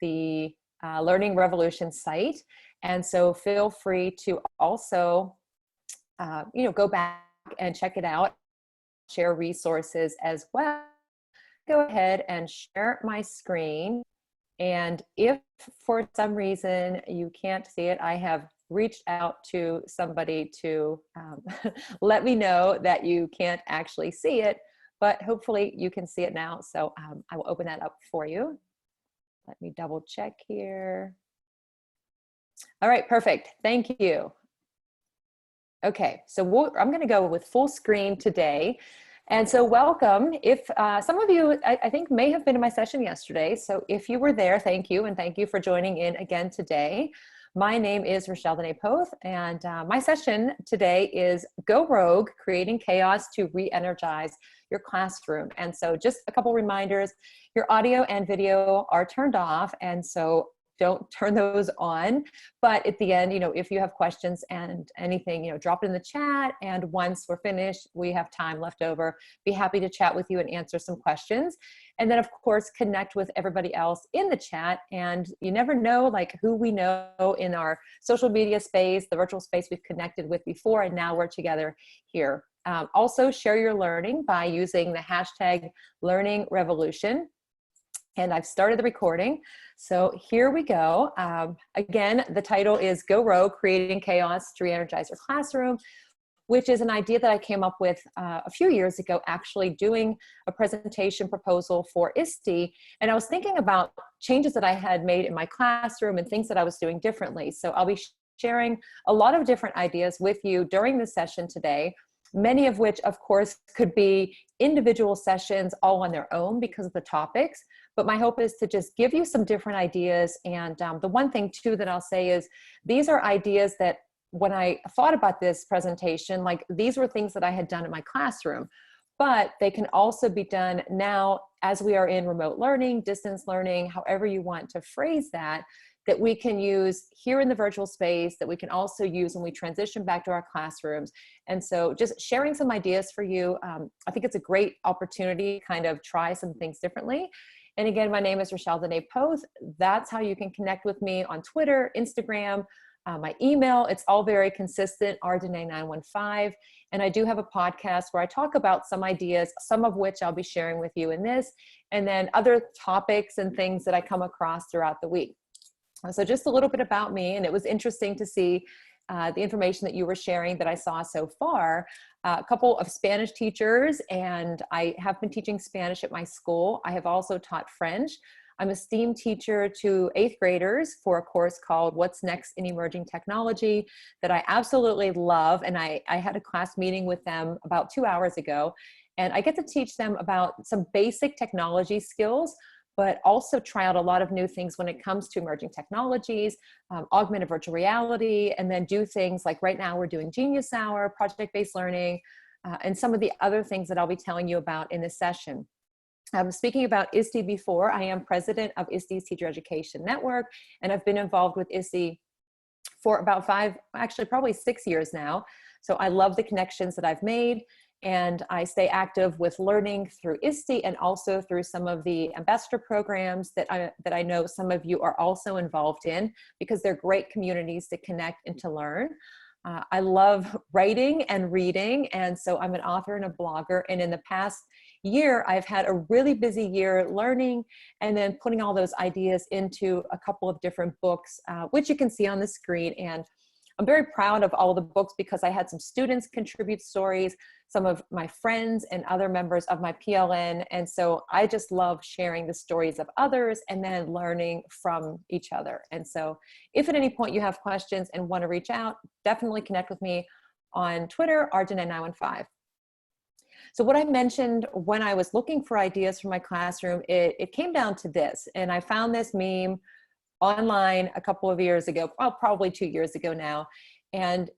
the Learning Revolution site. And so feel free to also, go back and check it out, share resources as well. Go ahead and share my screen. And if for some reason you can't see it, I have reached out to somebody to let me know that you can't actually see it, but hopefully you can see it now. So I will open that up for you. Let me double check here. All right, perfect. Thank you. Okay, so I'm going to go with full screen today. And so welcome. If some of you, I think, may have been in my session yesterday. So if you were there, thank you. And thank you for joining in again today. My name is Rachelle Dene Poth, and my session today is Go Rogue, Creating Chaos to Re-energize Your Classroom. And so just a couple reminders, your audio and video are turned off, and so don't turn those on. But at the end, if you have questions and anything, drop it in the chat. And once we're finished, we have time left over. Be happy to chat with you and answer some questions. And then, of course, connect with everybody else in the chat. And you never know, like, who we know in our social media space, the virtual space we've connected with before, and now we're together here. Also, share your learning by using the hashtag Learning Revolution. And I've started the recording. So here we go. Again, the title is Go Rogue, Creating Chaos to Re-energize Your Classroom, which is an idea that I came up with a few years ago, actually doing a presentation proposal for ISTE. And I was thinking about changes that I had made in my classroom and things that I was doing differently. So I'll be sharing a lot of different ideas with you during the session today, many of which, of course, could be individual sessions all on their own because of the topics. But my hope is to just give you some different ideas. And the one thing, too, that I'll say is these are ideas that when I thought about this presentation, like, these were things that I had done in my classroom. But they can also be done now as we are in remote learning, distance learning, however you want to phrase that, that we can use here in the virtual space, that we can also use when we transition back to our classrooms. And so just sharing some ideas for you. I think it's a great opportunity to kind of try some things differently. And again, my name is Rachelle Dene Poth. That's how you can connect with me on Twitter, Instagram, my email. It's all very consistent, rdene915. And I do have a podcast where I talk about some ideas, some of which I'll be sharing with you in this, and then other topics and things that I come across throughout the week. So just a little bit about me, and it was interesting to see the information that you were sharing that I saw so far. A couple of Spanish teachers, and I have been teaching Spanish at my school. I have also taught French. I'm a STEAM teacher to 8th graders for a course called What's Next in Emerging Technology that I absolutely love. And I had a class meeting with them about 2 hours ago, and I get to teach them about some basic technology skills, but also try out a lot of new things when it comes to emerging technologies, augmented virtual reality, and then do things like right now we're doing Genius Hour, project-based learning, and some of the other things that I'll be telling you about in this session. Speaking about ISTE before, I am president of ISTE's Teacher Education Network, and I've been involved with ISTE for about probably 6 years now. So I love the connections that I've made. And I stay active with learning through ISTE and also through some of the ambassador programs that I know some of you are also involved in, because they're great communities to connect and to learn. I love writing and reading, and so I'm an author and a blogger. And in the past year, I've had a really busy year learning and then putting all those ideas into a couple of different books, which you can see on the screen. And I'm very proud of all the books because I had some students contribute stories, some of my friends and other members of my PLN. And so I just love sharing the stories of others and then learning from each other. And so if at any point you have questions and want to reach out, definitely connect with me on Twitter, rdene915. So what I mentioned when I was looking for ideas for my classroom, it came down to this. And I found this meme online a couple of years ago, well, probably 2 years ago now. And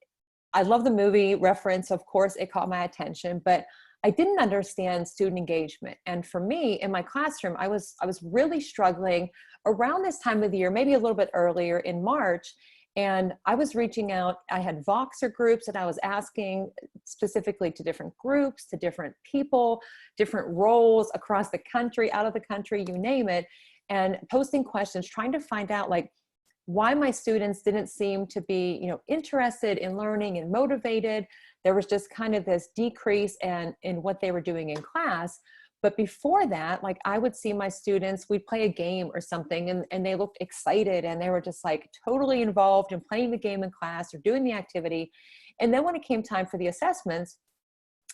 I love the movie reference. Of course, it caught my attention, but I didn't understand student engagement. And for me, in my classroom, I was really struggling around this time of the year, maybe a little bit earlier in March. And I was reaching out, I had Voxer groups, and I was asking specifically to different groups, to different people, different roles across the country, out of the country, you name it. and posting questions, trying to find out like why my students didn't seem to be, interested in learning and motivated. There was just kind of this decrease in what they were doing in class. But before that, like I would see my students, we'd play a game or something, and they looked excited and they were just like totally involved in playing the game in class or doing the activity. And then when it came time for the assessments,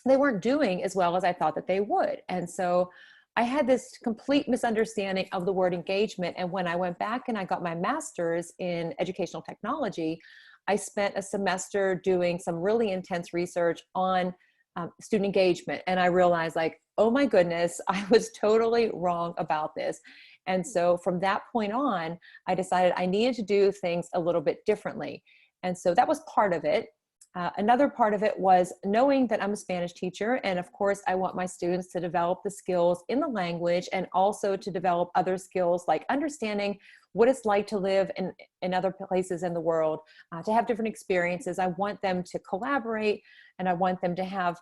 they weren't doing as well as I thought that they would. And so I had this complete misunderstanding of the word engagement. And when I went back and I got my master's in educational technology, I spent a semester doing some really intense research on student engagement. And I realized like, oh my goodness, I was totally wrong about this. And so from that point on, I decided I needed to do things a little bit differently. And so that was part of it. Another part of it was knowing that I'm a Spanish teacher. And of course, I want my students to develop the skills in the language and also to develop other skills like understanding what it's like to live in other places in the world, to have different experiences. I want them to collaborate, and I want them to have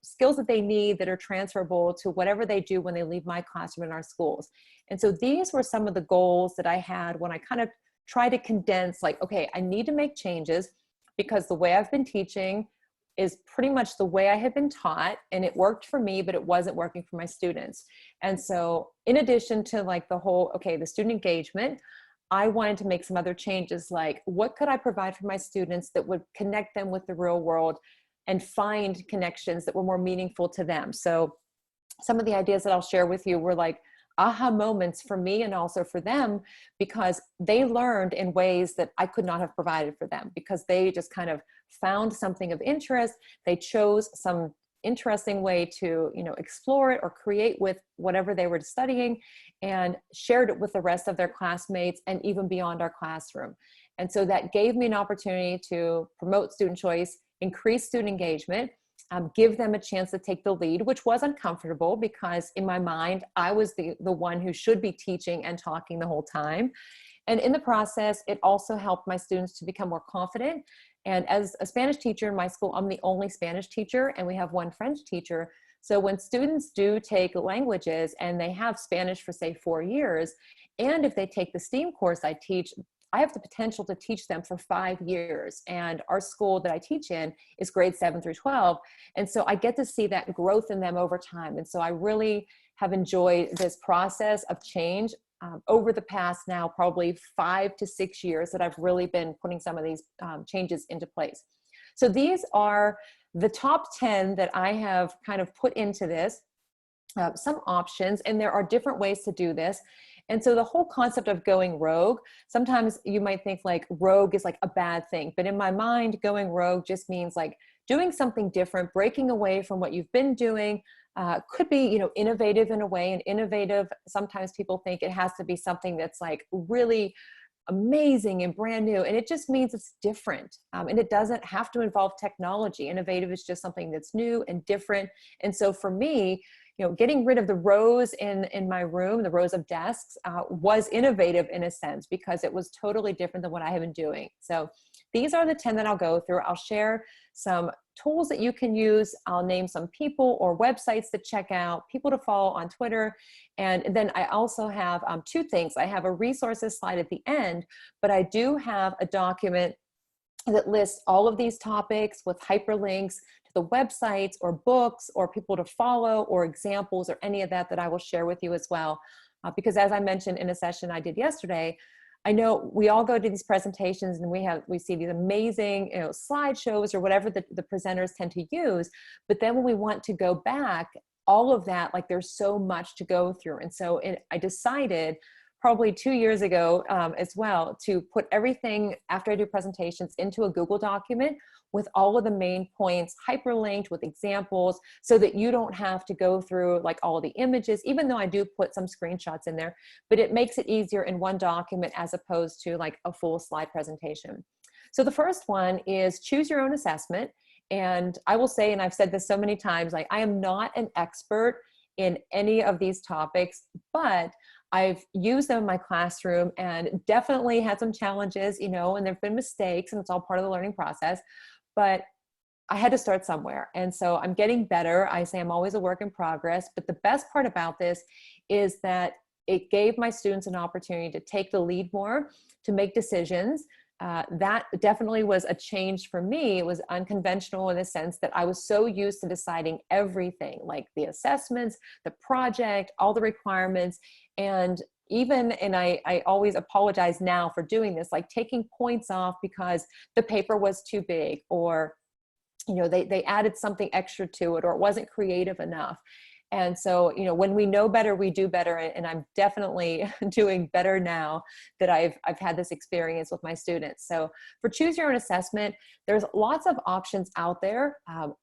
skills that they need that are transferable to whatever they do when they leave my classroom in our schools. And so these were some of the goals that I had when I kind of tried to condense like, okay, I need to make changes, because the way I've been teaching is pretty much the way I had been taught, and it worked for me, but it wasn't working for my students. And so in addition to like the whole, okay, the student engagement, I wanted to make some other changes, like what could I provide for my students that would connect them with the real world and find connections that were more meaningful to them. So some of the ideas that I'll share with you were like aha moments for me and also for them, because they learned in ways that I could not have provided for them, because they just kind of found something of interest. They chose some interesting way to, explore it or create with whatever they were studying, and shared it with the rest of their classmates and even beyond our classroom. And so that gave me an opportunity to promote student choice, increase student engagement, give them a chance to take the lead, which was uncomfortable because in my mind, I was the one who should be teaching and talking the whole time. And in the process, it also helped my students to become more confident. And as a Spanish teacher in my school, I'm the only Spanish teacher, and we have one French teacher. So when students do take languages and they have Spanish for say 4 years, and if they take the STEAM course I teach, I have the potential to teach them for 5 years. And our school that I teach in is grades 7 through 12. And so I get to see that growth in them over time. And so I really have enjoyed this process of change over the past now probably 5 to 6 years that I've really been putting some of these changes into place. So these are the top 10 that I have kind of put into this, some options, and there are different ways to do this. And so the whole concept of going rogue, sometimes you might think like rogue is like a bad thing, but in my mind, going rogue just means like doing something different, breaking away from what you've been doing. Could be, innovative in a way, and innovative, sometimes people think it has to be something that's like really amazing and brand new, and it just means it's different, and it doesn't have to involve technology. Innovative is just something that's new and different. And so for me, getting rid of the rows in my room, the rows of desks, was innovative in a sense, because it was totally different than what I have been doing. So these are the 10 that I'll go through. I'll share some tools that you can use. I'll name some people or websites to check out, people to follow on Twitter. And then I also have 2 things. I have a resources slide at the end, but I do have a document that lists all of these topics with hyperlinks to the websites or books or people to follow or examples or any of that I will share with you as well. Because as I mentioned in a session I did yesterday, I know we all go to these presentations and we see these amazing slideshows or whatever the presenters tend to use, but then when we want to go back, all of that, like there's so much to go through. And so I decided probably 2 years ago as well, to put everything after I do presentations into a Google document with all of the main points hyperlinked with examples, so that you don't have to go through like all the images, even though I do put some screenshots in there, but it makes it easier in one document as opposed to like a full slide presentation. So the first one is choose your own assessment. And I will say, and I've said this so many times, like I am not an expert in any of these topics, but I've used them in my classroom and definitely had some challenges, and there've been mistakes, and it's all part of the learning process, but I had to start somewhere. And so I'm getting better. I say I'm always a work in progress, but the best part about this is that it gave my students an opportunity to take the lead more, to make decisions. That definitely was a change for me. It was unconventional in the sense that I was so used to deciding everything, like the assessments, the project, all the requirements. And I always apologize now for doing this, like taking points off because the paper was too big, or, you know, they added something extra to it, or it wasn't creative enough. And so, you know, when we know better, we do better. And I'm definitely doing better now that I've had this experience with my students. So for Choose Your Own Assessment, there's lots of options out there.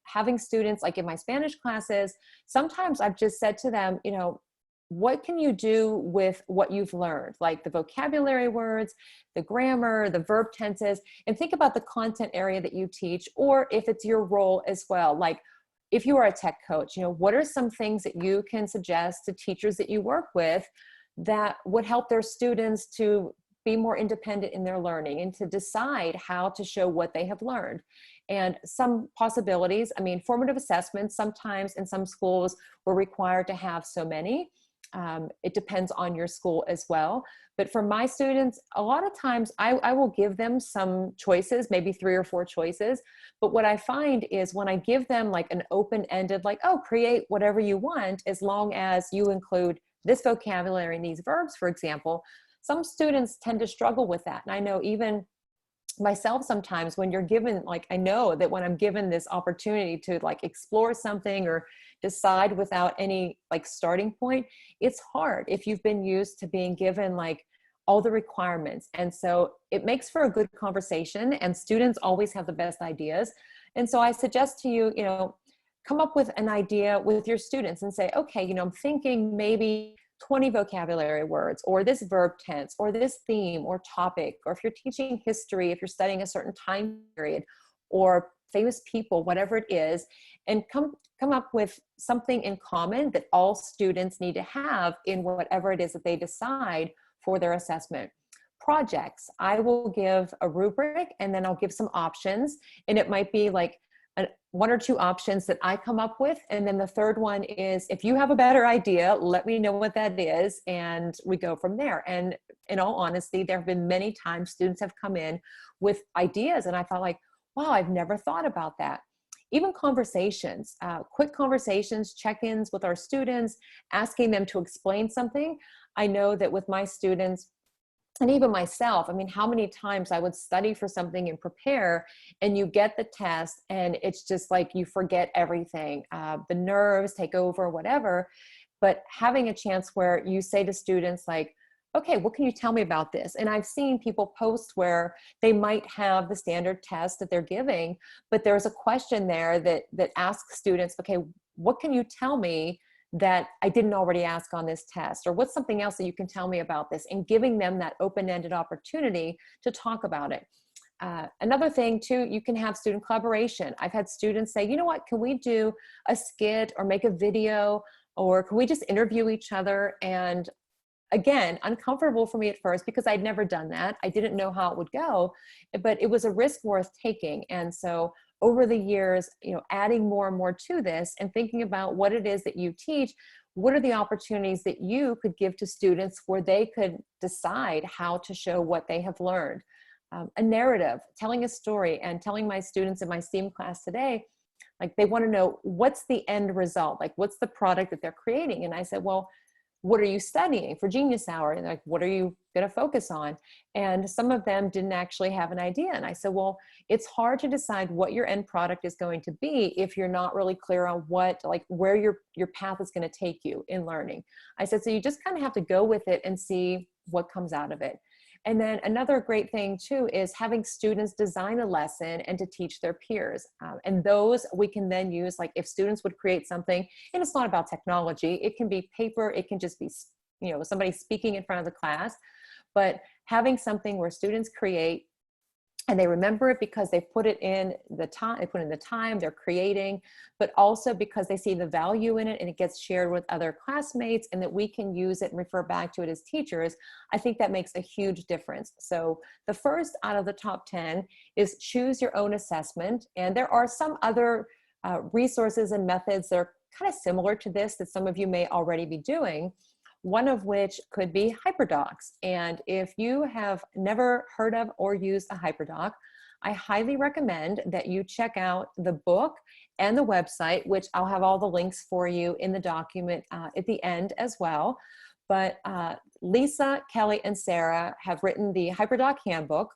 Having students, like in my Spanish classes, sometimes I've just said to them, you know, what can you do with what you've learned? Like the vocabulary words, the grammar, the verb tenses, and think about the content area that you teach, or if it's your role as well. Like, if you are a tech coach, you know, what are some things that you can suggest to teachers that you work with that would help their students to be more independent in their learning and to decide how to show what they have learned? And some possibilities, I mean, formative assessments, sometimes in some schools we're required to have so many. It depends on your school as well. But for my students, a lot of times I will give them some choices, maybe 3 or 4 choices. But what I find is when I give them like an open-ended, like, oh, create whatever you want, as long as you include this vocabulary and these verbs, for example, some students tend to struggle with that. And I know even myself sometimes when you're given, like, I know that when I'm given this opportunity to like explore something or decide without any like starting point, it's hard if you've been used to being given like all the requirements. And so it makes for a good conversation, and students always have the best ideas. And so I suggest to you, you know, come up with an idea with your students and say, okay, you know, I'm thinking maybe 20 vocabulary words, or this verb tense, or this theme or topic, or if you're teaching history, if you're studying a certain time period, or famous people, whatever it is, and come up with something in common that all students need to have in whatever it is that they decide for their assessment. Projects, I will give a rubric and then I'll give some options, and it might be like 1 or 2 options that I come up with. And then the third one is, if you have a better idea, let me know what that is, and we go from there. And in all honesty, there have been many times students have come in with ideas and I thought like, wow, I've never thought about that. Even conversations, quick conversations, check-ins with our students, asking them to explain something. I know that with my students, and even myself, I mean, how many times I would study for something and prepare, and you get the test and it's just like you forget everything. The nerves take over, whatever. But having a chance where you say to students like, okay, what can you tell me about this? And I've seen people post where they might have the standard test that they're giving, but there's a question there that asks students, okay, what can you tell me that I didn't already ask on this test? Or what's something else that you can tell me about this? And giving them that open-ended opportunity to talk about it. Another thing too, you can have student collaboration. I've had students say, you know what, can we do a skit or make a video, or can we just interview each other? And again, uncomfortable for me at first because I'd never done that. I didn't know how it would go, but it was a risk worth taking. And so over the years, you know, adding more and more to this and thinking about what it is that you teach, what are the opportunities that you could give to students where they could decide how to show what they have learned. A narrative, telling a story, and telling my students in my STEAM class today, like they want to know what's the end result, like what's the product that they're creating. And I said, well, what are you studying for Genius Hour? And like, what are you going to focus on? And some of them didn't actually have an idea. And I said, well, it's hard to decide what your end product is going to be if you're not really clear on what, like where your path is going to take you in learning. I said, so you just kind of have to go with it and see what comes out of it. And then another great thing too is having students design a lesson and to teach their peers. And those we can then use, like if students would create something, and it's not about technology, it can be paper, it can just be, you know, somebody speaking in front of the class, but having something where students create and they remember it because they put it in the time, they put in the time, they're creating, but also because they see the value in it and it gets shared with other classmates and that we can use it and refer back to it as teachers. I think that makes a huge difference. So the first out of the top 10 is Choose Your Own Assessment. And there are some other resources and methods that are kind of similar to this that some of you may already be doing. one of which could be HyperDocs. And if you have never heard of or used a HyperDoc, I highly recommend that you check out the book and the website, which I'll have all the links for you in the document at the end as well. But Lisa, Kelly, and Sarah have written the HyperDoc Handbook,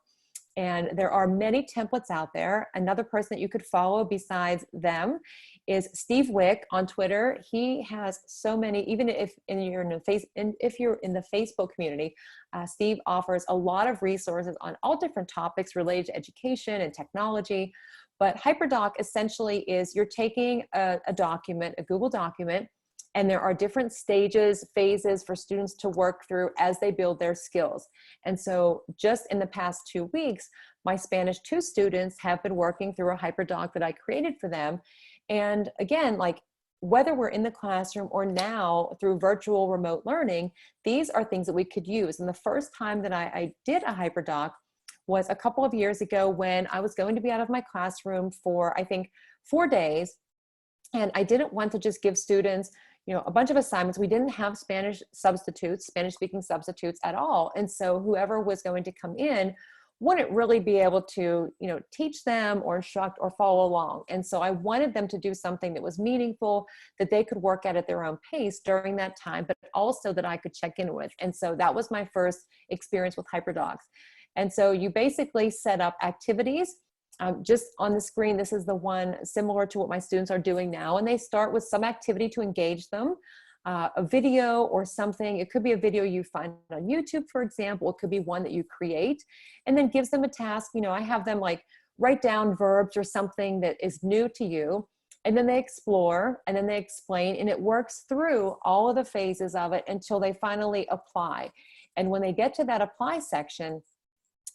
and there are many templates out there. Another person that you could follow besides them is Steve Wick on Twitter. He has so many, even if you're in the Facebook community, Steve offers a lot of resources on all different topics related to education and technology. But HyperDoc essentially is you're taking a document, a Google document, and there are different stages, phases for students to work through as they build their skills. And so just in the past 2 weeks, my Spanish 2 students have been working through a HyperDoc that I created for them. And again, like whether we're in the classroom or now through virtual remote learning, these are things that we could use. And the first time that I did a HyperDoc was a couple of years ago when I was going to be out of my classroom for, I think, 4 days. And I didn't want to just give students a bunch of assignments. We didn't have Spanish substitutes, Spanish speaking substitutes at all. And so whoever was going to come in wouldn't really be able to, teach them or instruct or follow along. And so I wanted them to do something that was meaningful, that they could work at their own pace during that time, but also that I could check in with. And so that was my first experience with HyperDocs. And so you basically set up activities. Just on the screen, this is the one similar to what my students are doing now. And they start with some activity to engage them, a video or something. It could be a video you find on YouTube, for example. It could be one that you create, and then gives them a task. I have them like write down verbs or something that is new to you. And then they explore, and then they explain, and it works through all of the phases of it until they finally apply. And when they get to that apply section,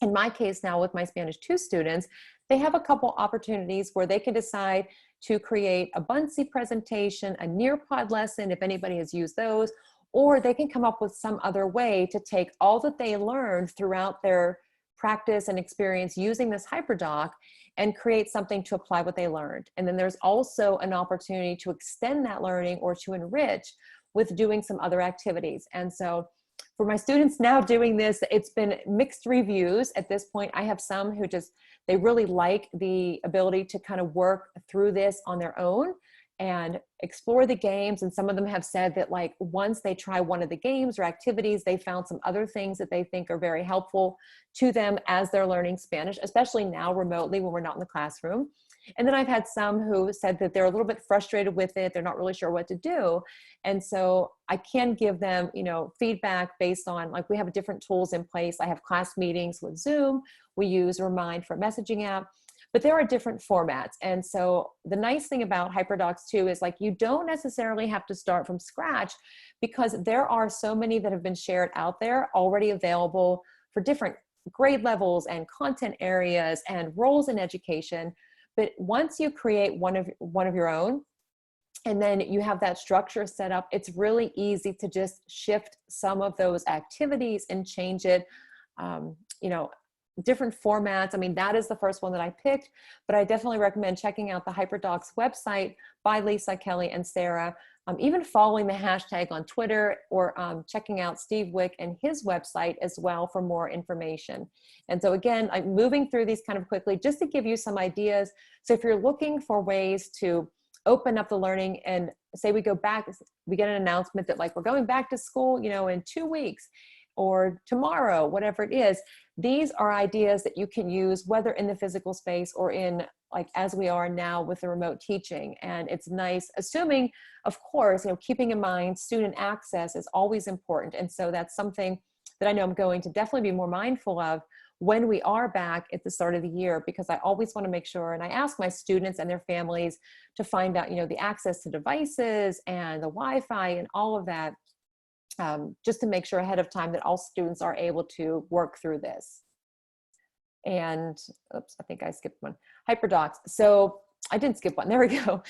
in my case now with my Spanish 2 students, they have a couple opportunities where they can decide to create a Buncee presentation, a Nearpod lesson, if anybody has used those, or they can come up with some other way to take all that they learned throughout their practice and experience using this HyperDoc and create something to apply what they learned. And then there's also an opportunity to extend that learning or to enrich with doing some other activities. And so for my students now doing this, it's been mixed reviews at this point. I have some who they really like the ability to kind of work through this on their own and explore the games. And some of them have said that like once they try one of the games or activities, they found some other things that they think are very helpful to them as they're learning Spanish, especially now remotely when we're not in the classroom. And then I've had some who said that they're a little bit frustrated with it. They're not really sure what to do. And so I can give them, feedback based on, like, we have different tools in place. I have class meetings with Zoom. We use Remind for a messaging app, but there are different formats. And so the nice thing about HyperDocs too is like, you don't necessarily have to start from scratch because there are so many that have been shared out there already available for different grade levels and content areas and roles in education. But once you create one of your own, and then you have that structure set up, it's really easy to just shift some of those activities and change it, different formats. I mean, that is the first one that I picked, but I definitely recommend checking out the HyperDocs website by Lisa, Kelly, and Sarah, even following the hashtag on Twitter, or checking out Steve Wick and his website as well for more information. And so again, I'm moving through these kind of quickly just to give you some ideas. So if you're looking for ways to open up the learning, and say we go back, we get an announcement that like we're going back to school, in 2 weeks or tomorrow, whatever it is, these are ideas that you can use whether in the physical space or in, like, as we are now with the remote teaching. And it's nice, assuming, of course, keeping in mind student access is always important. And so that's something that I know I'm going to definitely be more mindful of when we are back at the start of the year, because I always want to make sure, and I ask my students and their families to find out, the access to devices and the Wi-Fi and all of that, just to make sure ahead of time that all students are able to work through this. And oops, I think I skipped one. HyperDocs. So I didn't skip one. There we go.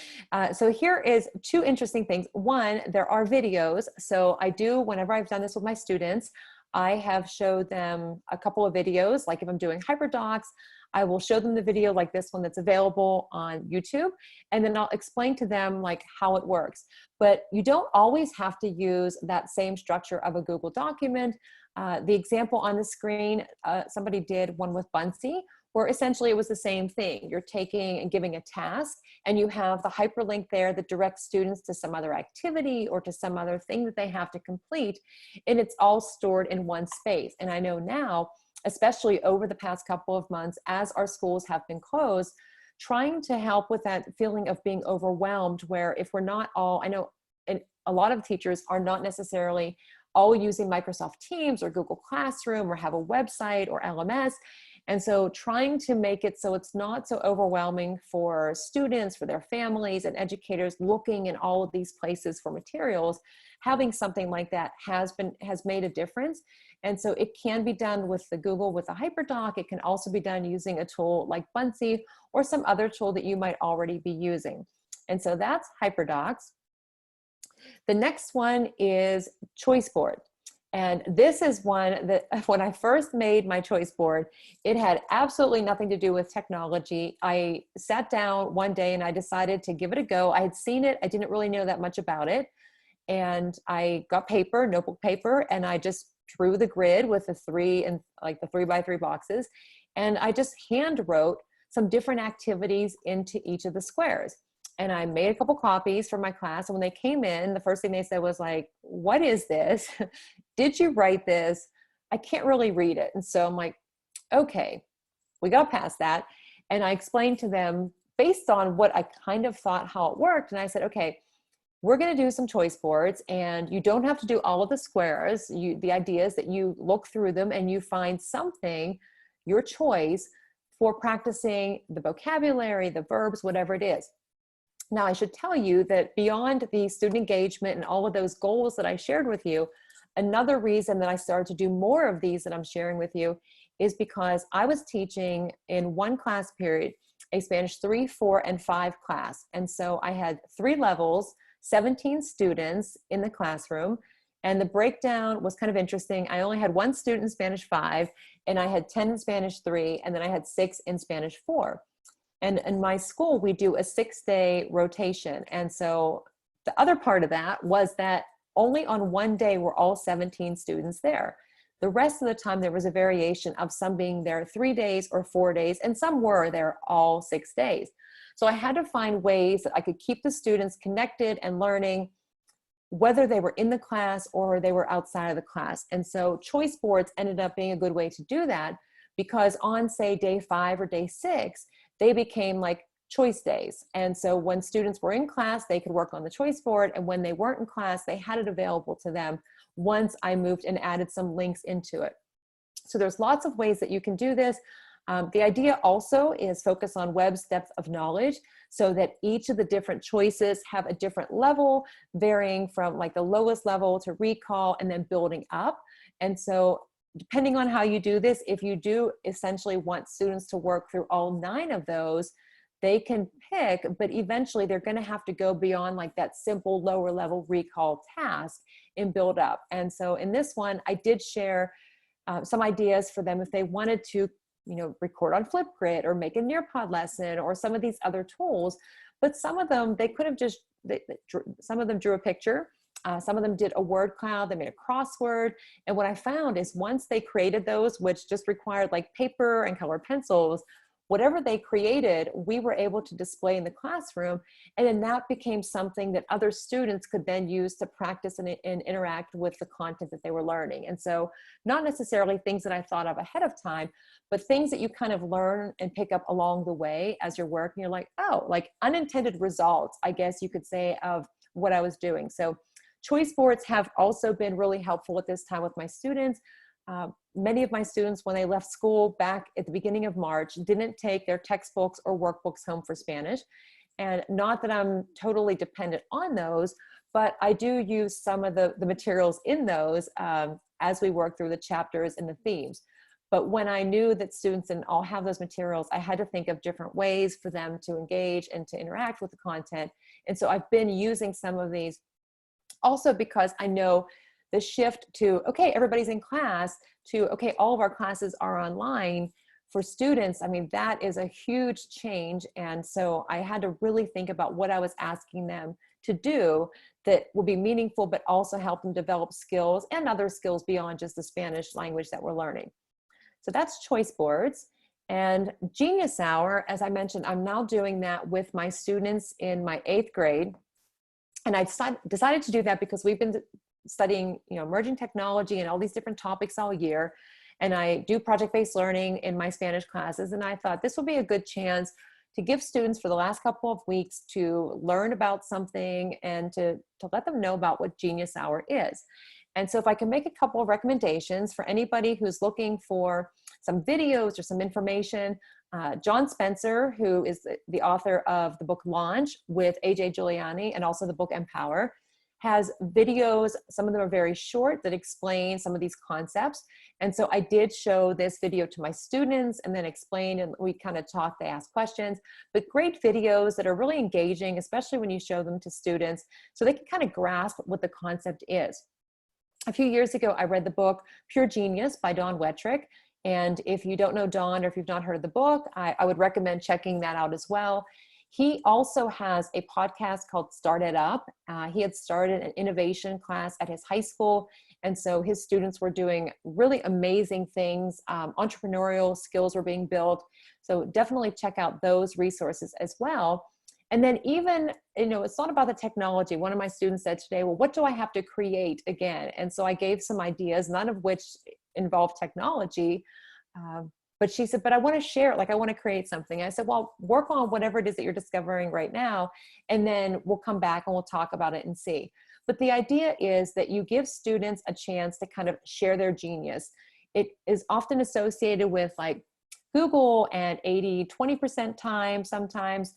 So here is 2 interesting things. One, there are videos. So I do, whenever I've done this with my students, I have showed them a couple of videos, like if I'm doing HyperDocs, I will show them the video like this one that's available on YouTube, and then I'll explain to them like how it works. But you don't always have to use that same structure of a Google document. The example on the screen, somebody did one with Buncee, where essentially it was the same thing. You're taking and giving a task, and you have the hyperlink there that directs students to some other activity or to some other thing that they have to complete, and it's all stored in one space. And I know now, especially over the past couple of months, as our schools have been closed, trying to help with that feeling of being overwhelmed, where if we're not all, I know a lot of teachers are not necessarily all using Microsoft Teams or Google Classroom or have a website or LMS. And so trying to make it so it's not so overwhelming for students, for their families and educators looking in all of these places for materials, having something like that has made a difference. And so it can be done with the Google, with a HyperDoc. It can also be done using a tool like Buncee or some other tool that you might already be using. And so that's HyperDocs. The next one is Choice Board. And this is one that when I first made my choice board, it had absolutely nothing to do with technology. I sat down one day and I decided to give it a go. I had seen it. I didn't really know that much about it. And I got paper, notebook paper, and I just drew the grid with the 3x3 boxes. And I just hand wrote some different activities into each of the squares. And I made a couple copies for my class. And when they came in, the first thing they said was like, "What is this? Did you write this? I can't really read it." And so I'm like, okay, we got past that. And I explained to them based on what I kind of thought how it worked. And I said, okay, we're going to do some choice boards, and you don't have to do all of the squares. The idea is that you look through them and you find something, your choice, for practicing the vocabulary, the verbs, whatever it is. Now, I should tell you that beyond the student engagement and all of those goals that I shared with you, another reason that I started to do more of these that I'm sharing with you is because I was teaching in one class period, a Spanish 3, 4, and 5 class. And so I had 3 levels, 17 students in the classroom. And the breakdown was kind of interesting. I only had 1 student in Spanish 5, and I had 10 in Spanish 3, and then I had 6 in Spanish 4. And in my school, we do a 6-day rotation. And so the other part of that was that only on one day were all 17 students there. The rest of the time, there was a variation of some being there 3 days or 4 days, and some were there all 6 days. So I had to find ways that I could keep the students connected and learning, whether they were in the class or they were outside of the class. And so choice boards ended up being a good way to do that, because on, say, day 5 or day 6, they became like choice days. And so when students were in class, they could work on the choice board. And when they weren't in class, they had it available to them once I moved and added some links into it. So there's lots of ways that you can do this. The idea also is focus on Webb's depth of knowledge, so that each of the different choices have a different level, varying from like the lowest level to recall and then building up. And so depending on how you do this, if you do essentially want students to work through all 9 of those, they can pick, but eventually they're going to have to go beyond like that simple lower level recall task and build up. And so in this one, I did share some ideas for them if they wanted to, record on Flipgrid or make a Nearpod lesson or some of these other tools. But some of them, they could have just, some of them drew a picture. Some of them did a word cloud, they made a crossword. And what I found is once they created those, which just required like paper and colored pencils, whatever they created, we were able to display in the classroom. And then that became something that other students could then use to practice and interact with the content that they were learning. And so not necessarily things that I thought of ahead of time, but things that you kind of learn and pick up along the way as you're working. You're like, oh, like unintended results, I guess you could say, of what I was doing. So choice boards have also been really helpful at this time with my students. Many of my students, when they left school back at the beginning of March, didn't take their textbooks or workbooks home for Spanish. And not that I'm totally dependent on those, but I do use some of the materials in those as we work through the chapters and the themes. But when I knew that students didn't all have those materials, I had to think of different ways for them to engage and to interact with the content. And so I've been using some of these also because I know the shift to, okay, everybody's in class, to, okay, all of our classes are online for students, I mean, that is a huge change. And so I had to really think about what I was asking them to do that will be meaningful, but also help them develop skills and other skills beyond just the Spanish language that we're learning. So that's choice boards. And Genius Hour, as I mentioned, I'm now doing that with my students in my 8th grade. And I decided to do that because we've been studying, emerging technology and all these different topics all year. And I do project-based learning in my Spanish classes. And I thought this will be a good chance to give students for the last couple of weeks to learn about something and to let them know about what Genius Hour is. And so if I can make a couple of recommendations for anybody who's looking for some videos or some information, John Spencer, who is the author of the book Launch with AJ Giuliani and also the book Empower, has videos. Some of them are very short that explain some of these concepts. And so I did show this video to my students and then explain, and we kind of talked, they asked questions, but great videos that are really engaging, especially when you show them to students so they can kind of grasp what the concept is. A few years ago, I read the book Pure Genius by Don Wettrick. And if you don't know Don, or if you've not heard of the book, I would recommend checking that out as well. He also has a podcast called Start It Up. He had started an innovation class at his high school. And so his students were doing really amazing things. Entrepreneurial skills were being built. So definitely check out those resources as well. And then even, it's not about the technology. One of my students said today, well, what do I have to create again? And so I gave some ideas, none of which involve technology. But she said, but I want to share it. Like, I want to create something. I said, well, work on whatever it is that you're discovering right now. And then we'll come back and we'll talk about it and see. But the idea is that you give students a chance to kind of share their genius. It is often associated with like Google and 20% time sometimes.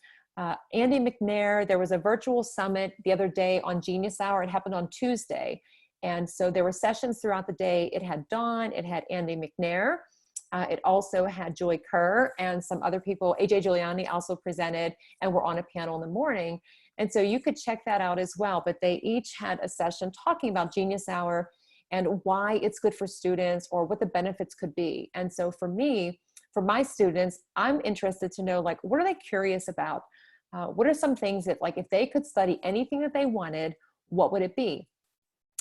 Andy McNair, there was a virtual summit the other day on Genius Hour. It happened on Tuesday. And so there were sessions throughout the day. It had Dawn, it had Andy McNair. It also had Joy Kerr and some other people. AJ Giuliani also presented and were on a panel in the morning. And so you could check that out as well. But they each had a session talking about Genius Hour and why it's good for students or what the benefits could be. And so for me, for my students, I'm interested to know, like, what are they curious about? What are some things that, like, if they could study anything that they wanted, what would it be?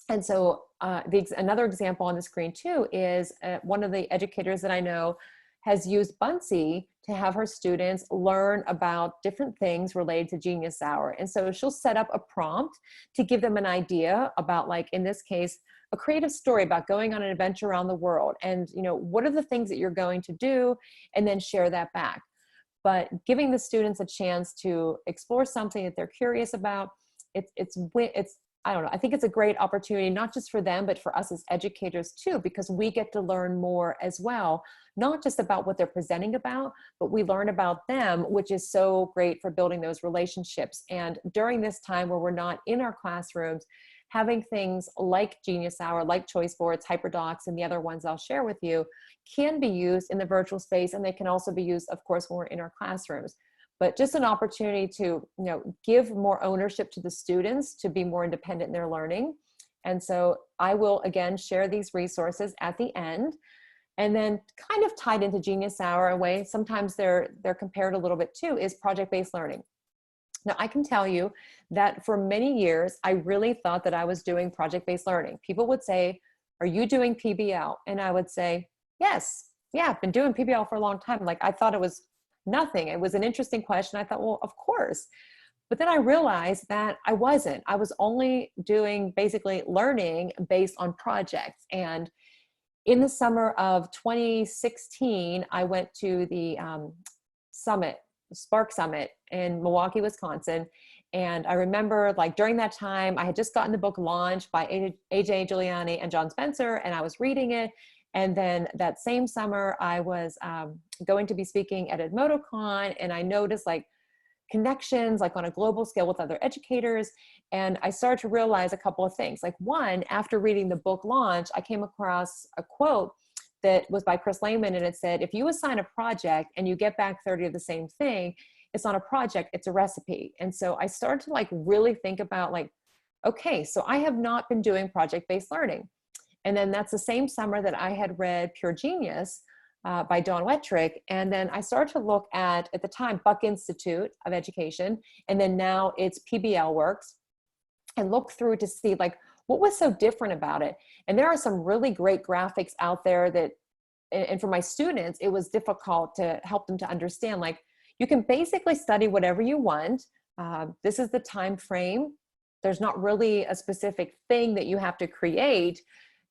And so another example on the screen too is one of the educators that I know has used Bunsey to have her students learn about different things related to Genius Hour. And so she'll set up a prompt to give them an idea about, like, in this case, a creative story about going on an adventure around the world. And, what are the things that you're going to do, and then share that back. But giving the students a chance to explore something that they're curious about, it's I don't know, I think it's a great opportunity, not just for them, but for us as educators too, because we get to learn more as well, not just about what they're presenting about, but we learn about them, which is so great for building those relationships. And during this time where we're not in our classrooms, having things like Genius Hour, like choice boards, hyperdocs, and the other ones I'll share with you can be used in the virtual space. And they can also be used, of course, when we're in our classrooms. But just an opportunity to, give more ownership to the students to be more independent in their learning. And so I will, again, share these resources at the end. And then kind of tied into Genius Hour in a way, sometimes they're compared a little bit too, is project-based learning. Now, I can tell you that for many years, I really thought that I was doing project-based learning. People would say, are you doing PBL? And I would say, yes, yeah, I've been doing PBL for a long time. Like, I thought it was nothing. It was an interesting question. I thought, well, of course. But then I realized that I wasn't. I was only doing basically learning based on projects. And in the summer of 2016, I went to the Spark Summit in Milwaukee, Wisconsin. And I remember, like, during that time, I had just gotten the book Launch by AJ Giuliani and John Spencer, and I was reading it. And then that same summer, I was going to be speaking at EdModoCon, and I noticed, like, connections, like, on a global scale with other educators. And I started to realize a couple of things. Like, one, after reading the book Launch, I came across a quote that was by Chris Lehman, and it said, if you assign a project and you get back 30 of the same thing, it's not a project, it's a recipe. And so I started to, like, really think about, like, okay, so I have not been doing project-based learning. And then that's the same summer that I had read Pure Genius by Don Wettrick. And then I started to look at the time, Buck Institute of Education, and then now it's PBL Works, and look through to see like, what was so different about it? And there are some really great graphics out there that, and for my students, it was difficult to help them to understand, like, you can basically study whatever you want. This is the time frame. There's not really a specific thing that you have to create.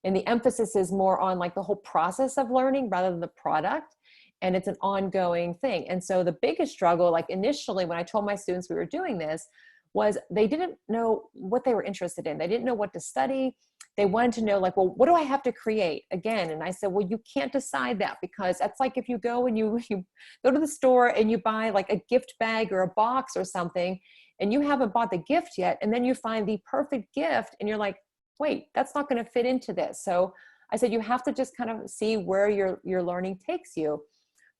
And the emphasis is more on like the whole process of learning rather than the product. And it's an ongoing thing. And so the biggest struggle, like initially when I told my students we were doing this, was they didn't know what they were interested in. They didn't know what to study. They wanted to know like, well, what do I have to create again? And I said, well, you can't decide that, because that's like if you go and you go to the store and you buy like a gift bag or a box or something, and you haven't bought the gift yet, and then you find the perfect gift and you're like, wait, that's not going to fit into this. So I said, you have to just kind of see where your learning takes you.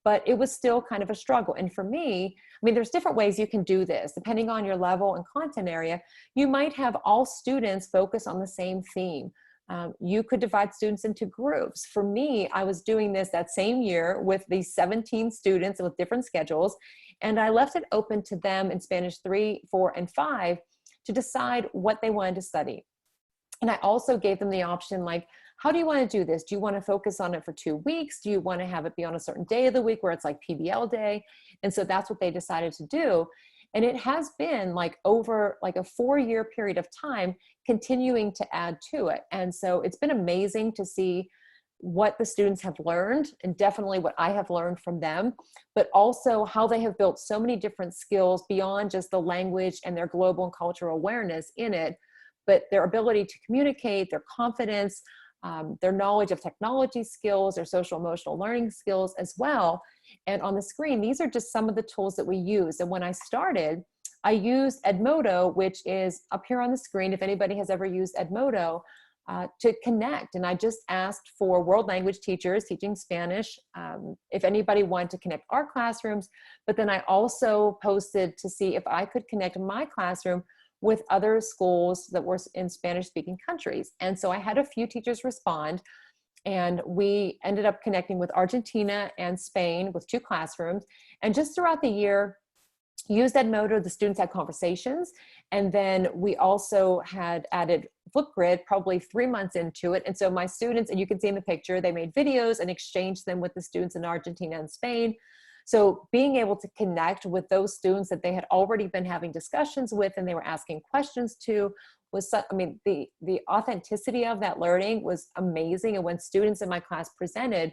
But it was still kind of a struggle. And for me, I mean, there's different ways you can do this depending on your level and content area. You might have all students focus on the same theme. You could divide students into groups. For me, I was doing this that same year with these 17 students with different schedules. And I left it open to them in Spanish 3, 4, and 5 to decide what they wanted to study. And I also gave them the option, like, how do you want to do this? Do you want to focus on it for 2 weeks? Do you want to have it be on a certain day of the week where it's like PBL day? And so that's what they decided to do. And it has been like over like a 4-year period of time, continuing to add to it. And so it's been amazing to see what the students have learned, and definitely what I have learned from them, but also how they have built so many different skills beyond just the language and their global and cultural awareness in it, but their ability to communicate, their confidence, their knowledge of technology skills, their social emotional learning skills as well. And on the screen, these are just some of the tools that we use. And when I started, I used Edmodo, which is up here on the screen, if anybody has ever used Edmodo, to connect. And I just asked for world language teachers teaching Spanish, if anybody wanted to connect our classrooms. But then I also posted to see if I could connect my classroom with other schools that were in Spanish-speaking countries. And so I had a few teachers respond, and we ended up connecting with Argentina and Spain with 2 classrooms. And just throughout the year, used Edmodo, the students had conversations. And then we also had added Flipgrid probably 3 months into it. And so my students, and you can see in the picture, they made videos and exchanged them with the students in Argentina and Spain. So being able to connect with those students that they had already been having discussions with and they were asking questions to was, I mean, the authenticity of that learning was amazing. And when students in my class presented,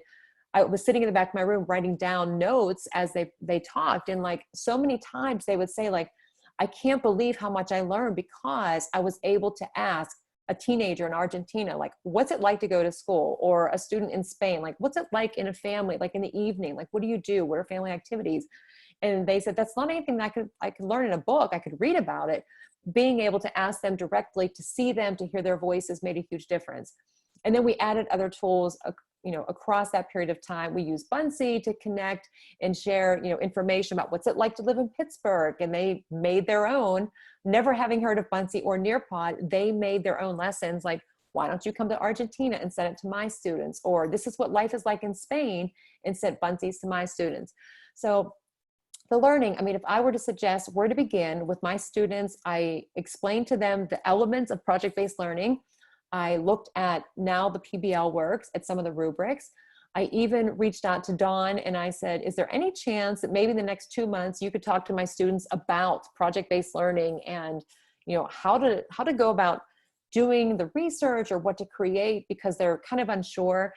I was sitting in the back of my room writing down notes as they talked. And like so many times they would say like, I can't believe how much I learned because I was able to ask a teenager in Argentina, like, what's it like to go to school? Or a student in Spain, like, what's it like in a family, like in the evening? Like, what do you do? What are family activities? And they said, that's not anything that I could learn in a book. I could read about it. Being able to ask them directly, to see them, to hear their voices made a huge difference. And then we added other tools, you know, across that period of time. We used Bunsey to connect and share, you know, information about what's it like to live in Pittsburgh. And they made their own, never having heard of Bunsey or Nearpod, they made their own lessons. Like, why don't you come to Argentina and send it to my students? Or this is what life is like in Spain, and sent Bunseys to my students. So the learning, I mean, if I were to suggest where to begin with my students, I explained to them the elements of project-based learning. I looked at now the PBL works at some of the rubrics. I even reached out to Dawn and I said, is there any chance that maybe in the next 2 months you could talk to my students about project-based learning and, you know, how to go about doing the research or what to create, because they're kind of unsure.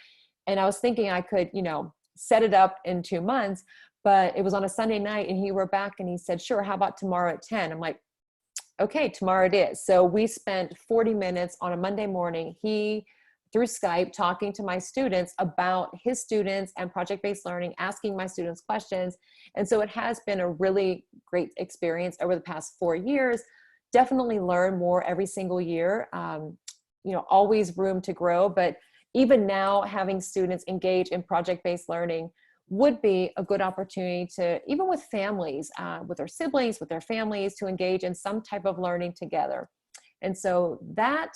And I was thinking I could, you know, set it up in 2 months, but it was on a Sunday night and he wrote back and he said, sure, how about tomorrow at 10? I'm like, okay, tomorrow it is. So we spent 40 minutes on a Monday morning, through Skype, talking to my students about his students and project-based learning, asking my students questions. And so it has been a really great experience over the past 4 years. Definitely learn more every single year. You know, always room to grow, but even now having students engage in project-based learning would be a good opportunity to, even with families, with their siblings, with their families, to engage in some type of learning together. And so that,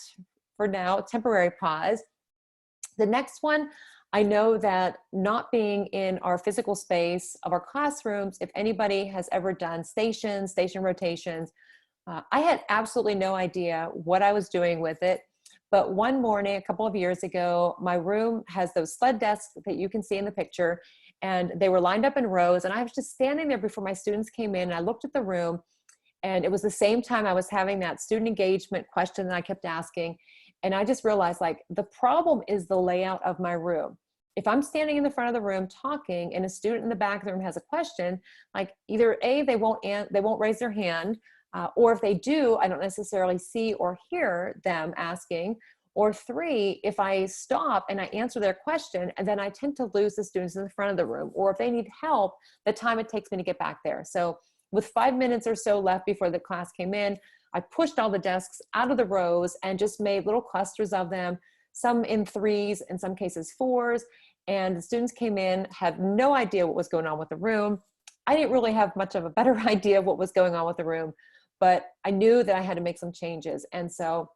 for now, temporary pause. The next one, I know that not being in our physical space of our classrooms, if anybody has ever done station rotations, I had absolutely no idea what I was doing with it. But one morning, a couple of years ago, my room has those sled desks that you can see in the picture, and they were lined up in rows. And I was just standing there before my students came in, and I looked at the room, and it was the same time I was having that student engagement question that I kept asking. And I just realized, like, the problem is the layout of my room. If I'm standing in the front of the room talking and a student in the back of the room has a question, like, either A, they won't raise their hand, or if they do, I don't necessarily see or hear them asking. Or three, if I stop and I answer their question, and then I tend to lose the students in the front of the room, or if they need help, the time it takes me to get back there. So with 5 minutes or so left before the class came in, I pushed all the desks out of the rows and just made little clusters of them, some in threes, in some cases fours. And the students came in, had no idea what was going on with the room. I didn't really have much of a better idea of what was going on with the room, but I knew that I had to make some changes. And so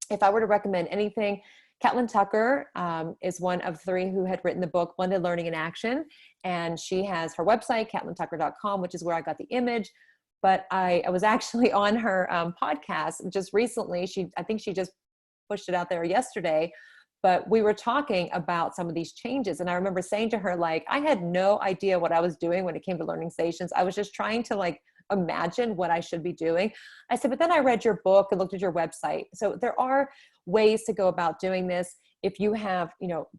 if I were to recommend anything, Catlin Tucker is one of three who had written the book, Blended Learning in Action. And she has her website, catlintucker.com, which is where I got the image. But I was actually on her podcast just recently. I think she just pushed it out there yesterday. But we were talking about some of these changes. And I remember saying to her, like, I had no idea what I was doing when it came to learning stations. I was just trying to, like, imagine what I should be doing. I said, but then I read your book and looked at your website. So there are ways to go about doing this. If you have,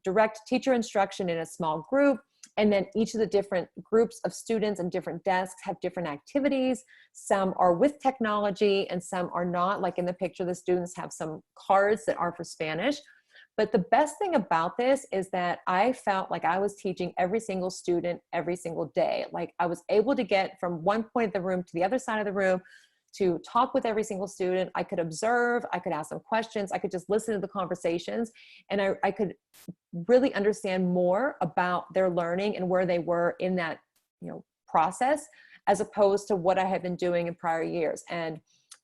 direct teacher instruction in a small group, and then each of the different groups of students and different desks have different activities. Some are with technology and some are not. Like in the picture, the students have some cards that are for Spanish. But the best thing about this is that I felt like I was teaching every single student every single day. Like I was able to get from one point of the room to the other side of the room to talk with every single student. I could observe, I could ask them questions, I could just listen to the conversations, and I could really understand more about their learning and where they were in that, process, as opposed to what I had been doing in prior years. And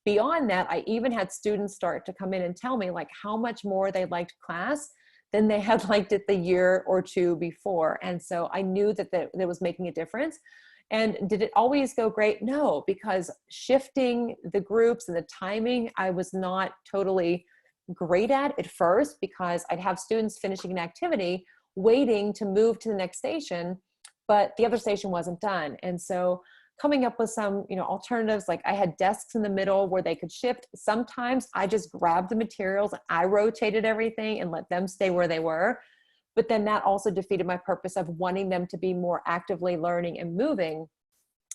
beyond that, I even had students start to come in and tell me like how much more they liked class than they had liked it the year or two before. And so I knew that that was making a difference. And did it always go great? No, because shifting the groups and the timing, I was not totally great at first, because I'd have students finishing an activity, waiting to move to the next station, but the other station wasn't done. And so coming up with some, alternatives, like I had desks in the middle where they could shift. Sometimes I just grabbed the materials, I rotated everything and let them stay where they were. But then that also defeated my purpose of wanting them to be more actively learning and moving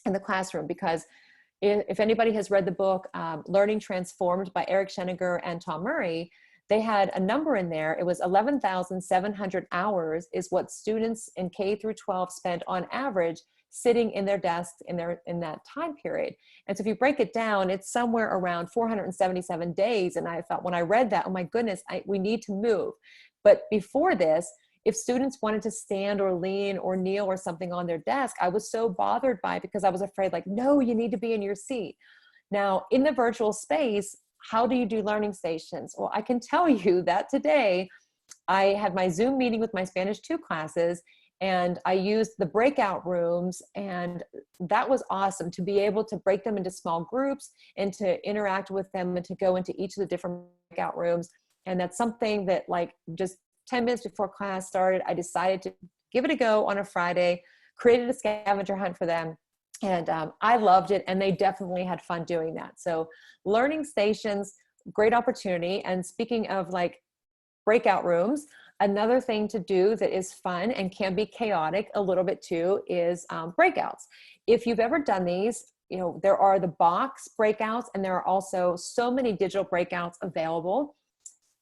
in the classroom. Because if anybody has read the book, Learning Transformed by Eric Sheninger and Tom Murray, they had a number in there. It was 11,700 hours is what students in K through 12 spent on average sitting in their desks in that time period. And so if you break it down, it's somewhere around 477 days. And I thought, when I read that, oh my goodness, we need to move. But before this, if students wanted to stand or lean or kneel or something on their desk, I was so bothered by it because I was afraid, like, no, you need to be in your seat. Now, in the virtual space, how do you do learning stations? Well, I can tell you that today I had my Zoom meeting with my Spanish 2 classes, and I used the breakout rooms, and that was awesome to be able to break them into small groups and to interact with them and to go into each of the different breakout rooms. And that's something that, like, just 10 minutes before class started, I decided to give it a go on a Friday, created a scavenger hunt for them. And I loved it, and they definitely had fun doing that. So learning stations, great opportunity. And speaking of like breakout rooms, another thing to do that is fun and can be chaotic a little bit too is breakouts. If you've ever done these, there are the box breakouts, and there are also so many digital breakouts available.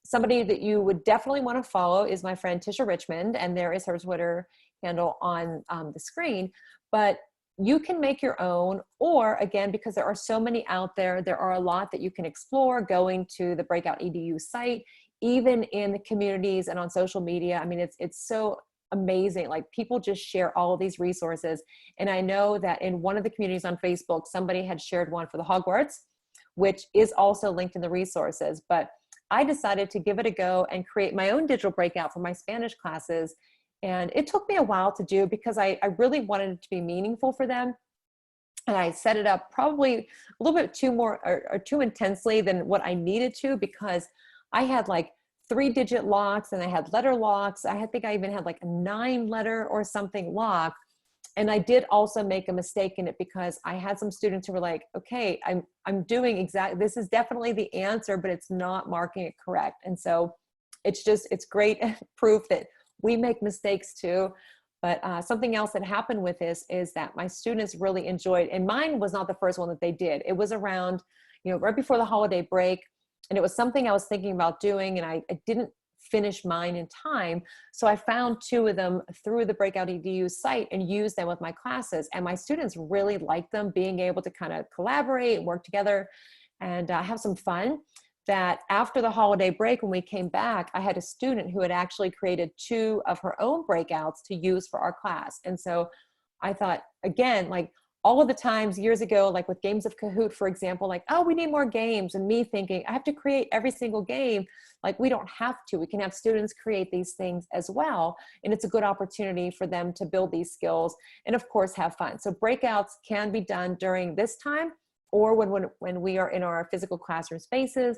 Somebody that you would definitely want to follow is my friend Tisha Richmond, and there is her Twitter handle on the screen. But you can make your own, or again, because there are so many out there, there are a lot that you can explore going to the Breakout EDU site, even in the communities and on social media. I mean, it's so amazing. Like, people just share all of these resources. And I know that in one of the communities on Facebook, somebody had shared one for the Hogwarts, which is also linked in the resources. But I decided to give it a go and create my own digital breakout for my Spanish classes. And it took me a while to do because I really wanted it to be meaningful for them. And I set it up probably a little bit too intensely than what I needed to, because I had like 3-digit locks and I had letter locks. I think I even had like a 9-letter or something lock. And I did also make a mistake in it because I had some students who were like, okay, I'm doing exactly, this is definitely the answer, but it's not marking it correct. And so it's great proof that we make mistakes too. But something else that happened with this is that my students really enjoyed, and mine was not the first one that they did. It was around, right before the holiday break. And it was something I was thinking about doing, and I didn't finish mine in time. So I found 2 of them through the Breakout EDU site and used them with my classes. And my students really liked them, being able to kind of collaborate and work together and have some fun. That after the holiday break, when we came back, I had a student who had actually created 2 of her own breakouts to use for our class. And so I thought, again, like all of the times years ago, like with games of Kahoot, for example, like, oh, we need more games. And me thinking, I have to create every single game. Like, we don't have to. We can have students create these things as well. And it's a good opportunity for them to build these skills and, of course, have fun. So breakouts can be done during this time or when we are in our physical classroom spaces.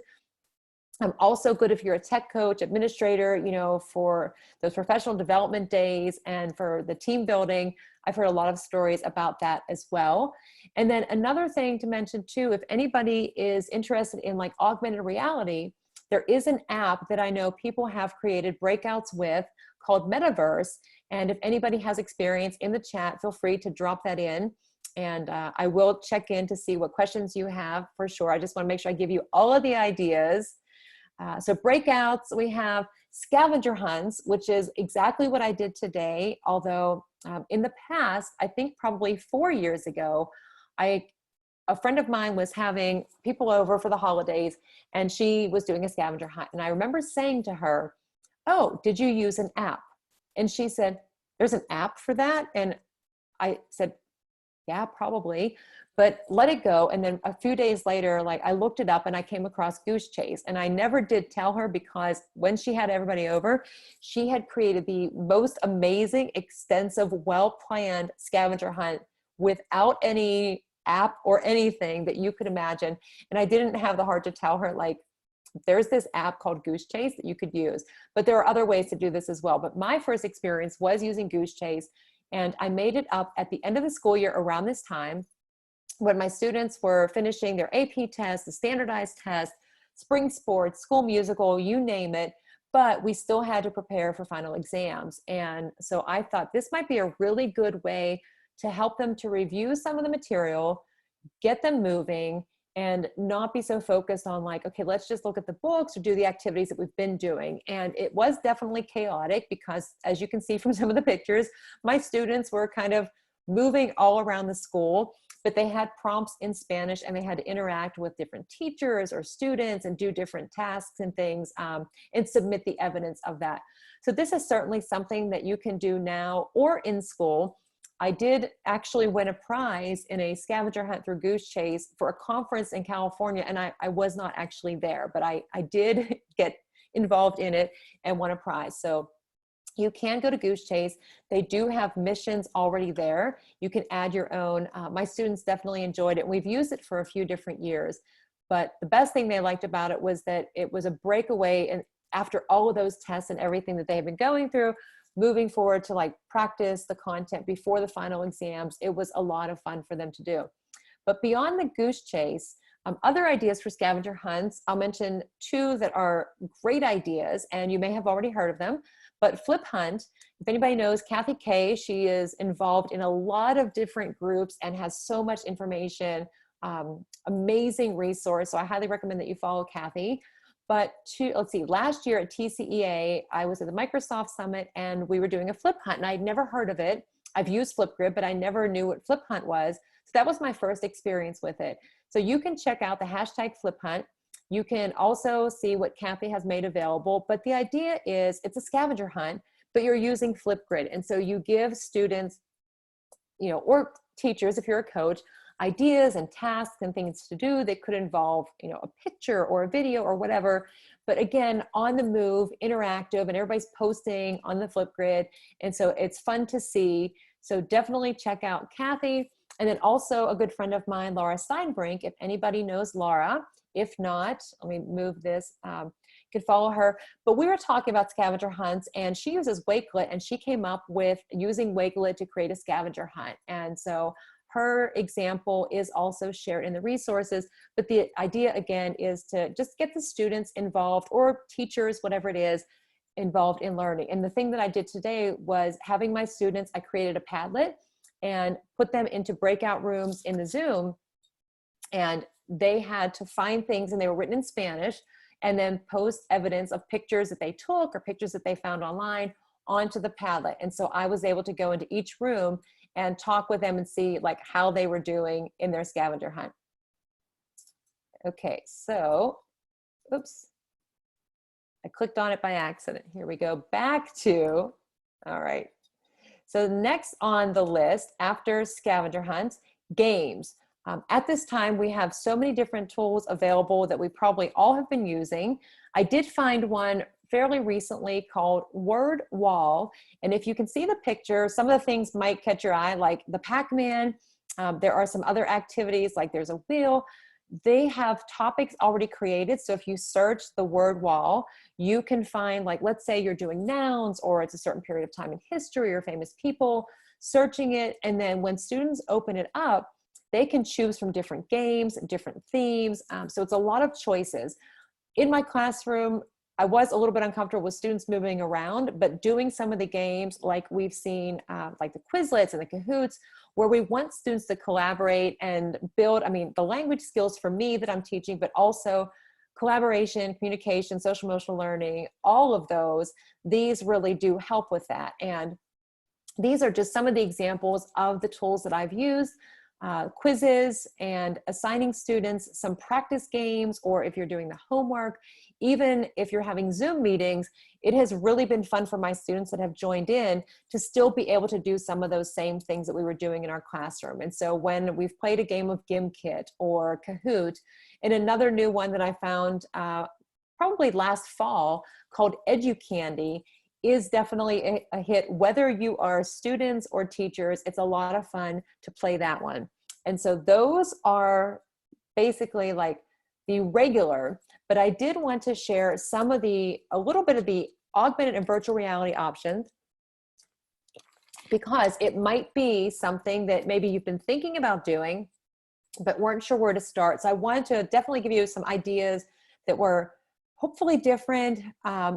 Also good if you're a tech coach, administrator, for those professional development days and for the team building. I've heard a lot of stories about that as well. And then another thing to mention too, if anybody is interested in like augmented reality, there is an app that I know people have created breakouts with called Metaverse. And if anybody has experience in the chat, feel free to drop that in. And I will check in to see what questions you have for sure. I just want to make sure I give you all of the ideas. So breakouts, we have scavenger hunts, which is exactly what I did today. Although in the past, I think probably 4 years ago, a friend of mine was having people over for the holidays and she was doing a scavenger hunt. And I remember saying to her, oh, did you use an app? And she said, there's an app for that? And I said, yeah, probably, but let it go. And then a few days later, like I looked it up and I came across Goose Chase, and I never did tell her because when she had everybody over, she had created the most amazing, extensive, well-planned scavenger hunt without any app or anything that you could imagine. And I didn't have the heart to tell her, like, there's this app called Goose Chase that you could use, but there are other ways to do this as well. But my first experience was using Goose Chase. And I made it up at the end of the school year around this time when my students were finishing their AP test, the standardized test, spring sports, school musical, you name it, but we still had to prepare for final exams. And so I thought this might be a really good way to help them to review some of the material, get them moving, and not be so focused on like, okay, let's just look at the books or do the activities that we've been doing. And it was definitely chaotic because, as you can see from some of the pictures, my students were kind of moving all around the school, but they had prompts in Spanish and they had to interact with different teachers or students and do different tasks and things and submit the evidence of that. So this is certainly something that you can do now or in school. I did actually win a prize in a scavenger hunt through Goose Chase for a conference in California, and I was not actually there, but I did get involved in it and won a prize. So you can go to Goose Chase. They do have missions already there. You can add your own. My students definitely enjoyed it. We've used it for a few different years, but the best thing they liked about it was that it was a breakaway, and after all of those tests and everything that they have been going through, moving forward to like practice the content before the final exams, it was a lot of fun for them to do. But beyond the Goose Chase, other ideas for scavenger hunts, I'll mention 2 that are great ideas, and you may have already heard of them. But Flip Hunt, if anybody knows Kathy Kay, she is involved in a lot of different groups and has so much information, amazing resource. So I highly recommend that you follow Kathy. But let's see, last year at TCEA, I was at the Microsoft Summit and we were doing a Flip Hunt, and I'd never heard of it. I've used Flipgrid, but I never knew what Flip Hunt was. So that was my first experience with it. So you can check out the hashtag Flip Hunt. You can also see what Kathy has made available, but the idea is it's a scavenger hunt, but you're using Flipgrid. And so you give students, or teachers, if you're a coach, ideas and tasks and things to do that could involve, you know, a picture or a video or whatever. But again, on the move, interactive, and everybody's posting on the Flipgrid. And so it's fun to see. So definitely check out Kathy. And then also a good friend of mine, Laura Steinbrink, if anybody knows Laura. If not, let me move this. You can follow her. But we were talking about scavenger hunts, and she uses Wakelet, and she came up with using Wakelet to create a scavenger hunt. And so her example is also shared in the resources. But the idea, again, is to just get the students involved, or teachers, whatever it is, involved in learning. And the thing that I did today was having my students, I created a Padlet and put them into breakout rooms in the Zoom, and they had to find things, and they were written in Spanish, and then post evidence of pictures that they took or pictures that they found online onto the Padlet. And so I was able to go into each room and talk with them and see like how they were doing in their scavenger hunt. Okay, so, oops, I clicked on it by accident. Here we go back to, all right. So next on the list after scavenger hunts, games. At this time, we have so many different tools available that we probably all have been using. I did find one fairly recently called Word Wall. And if you can see the picture, some of the things might catch your eye, like the Pac-Man. There are some other activities, like there's a wheel. They have topics already created. So if you search the word wall, you can find, like, let's say you're doing nouns, or it's a certain period of time in history or famous people, searching it. And then when students open it up, they can choose from different games, different themes. So it's a lot of choices. In my classroom, I was a little bit uncomfortable with students moving around, but doing some of the games like we've seen, like the Quizlets and the Kahoots, where we want students to collaborate and build, I mean, the language skills for me that I'm teaching, but also collaboration, communication, social emotional learning, all of those, these really do help with that. And these are just some of the examples of the tools that I've used. Quizzes and assigning students some practice games, or if you're doing the homework, even if you're having Zoom meetings, it has really been fun for my students that have joined in to still be able to do some of those same things that we were doing in our classroom. And so when we've played a game of Gimkit or Kahoot, and another new one that I found probably last fall called EduCandy, is definitely a hit. Whether you are students or teachers, it's a lot of fun to play that one. And so those are basically like the regular, but I did want to share some of a little bit of the augmented and virtual reality options, because it might be something that maybe you've been thinking about doing, but weren't sure where to start. So I wanted to definitely give you some ideas that were hopefully different.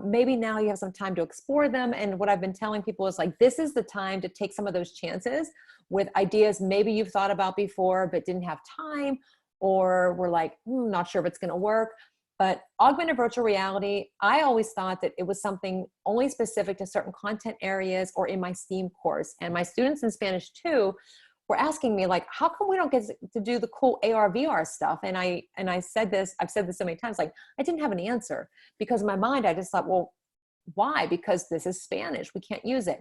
Maybe now you have some time to explore them. And what I've been telling people is, like, this is the time to take some of those chances with ideas maybe you've thought about before but didn't have time, or were like, not sure if it's going to work. But augmented virtual reality, I always thought that it was something only specific to certain content areas or in my STEAM course. And my students in Spanish too were asking me, like, how come we don't get to do the cool AR VR stuff? And I said this, I've said this so many times, like, I didn't have an answer, because in my mind I just thought, well, why? Because this is Spanish, we can't use it.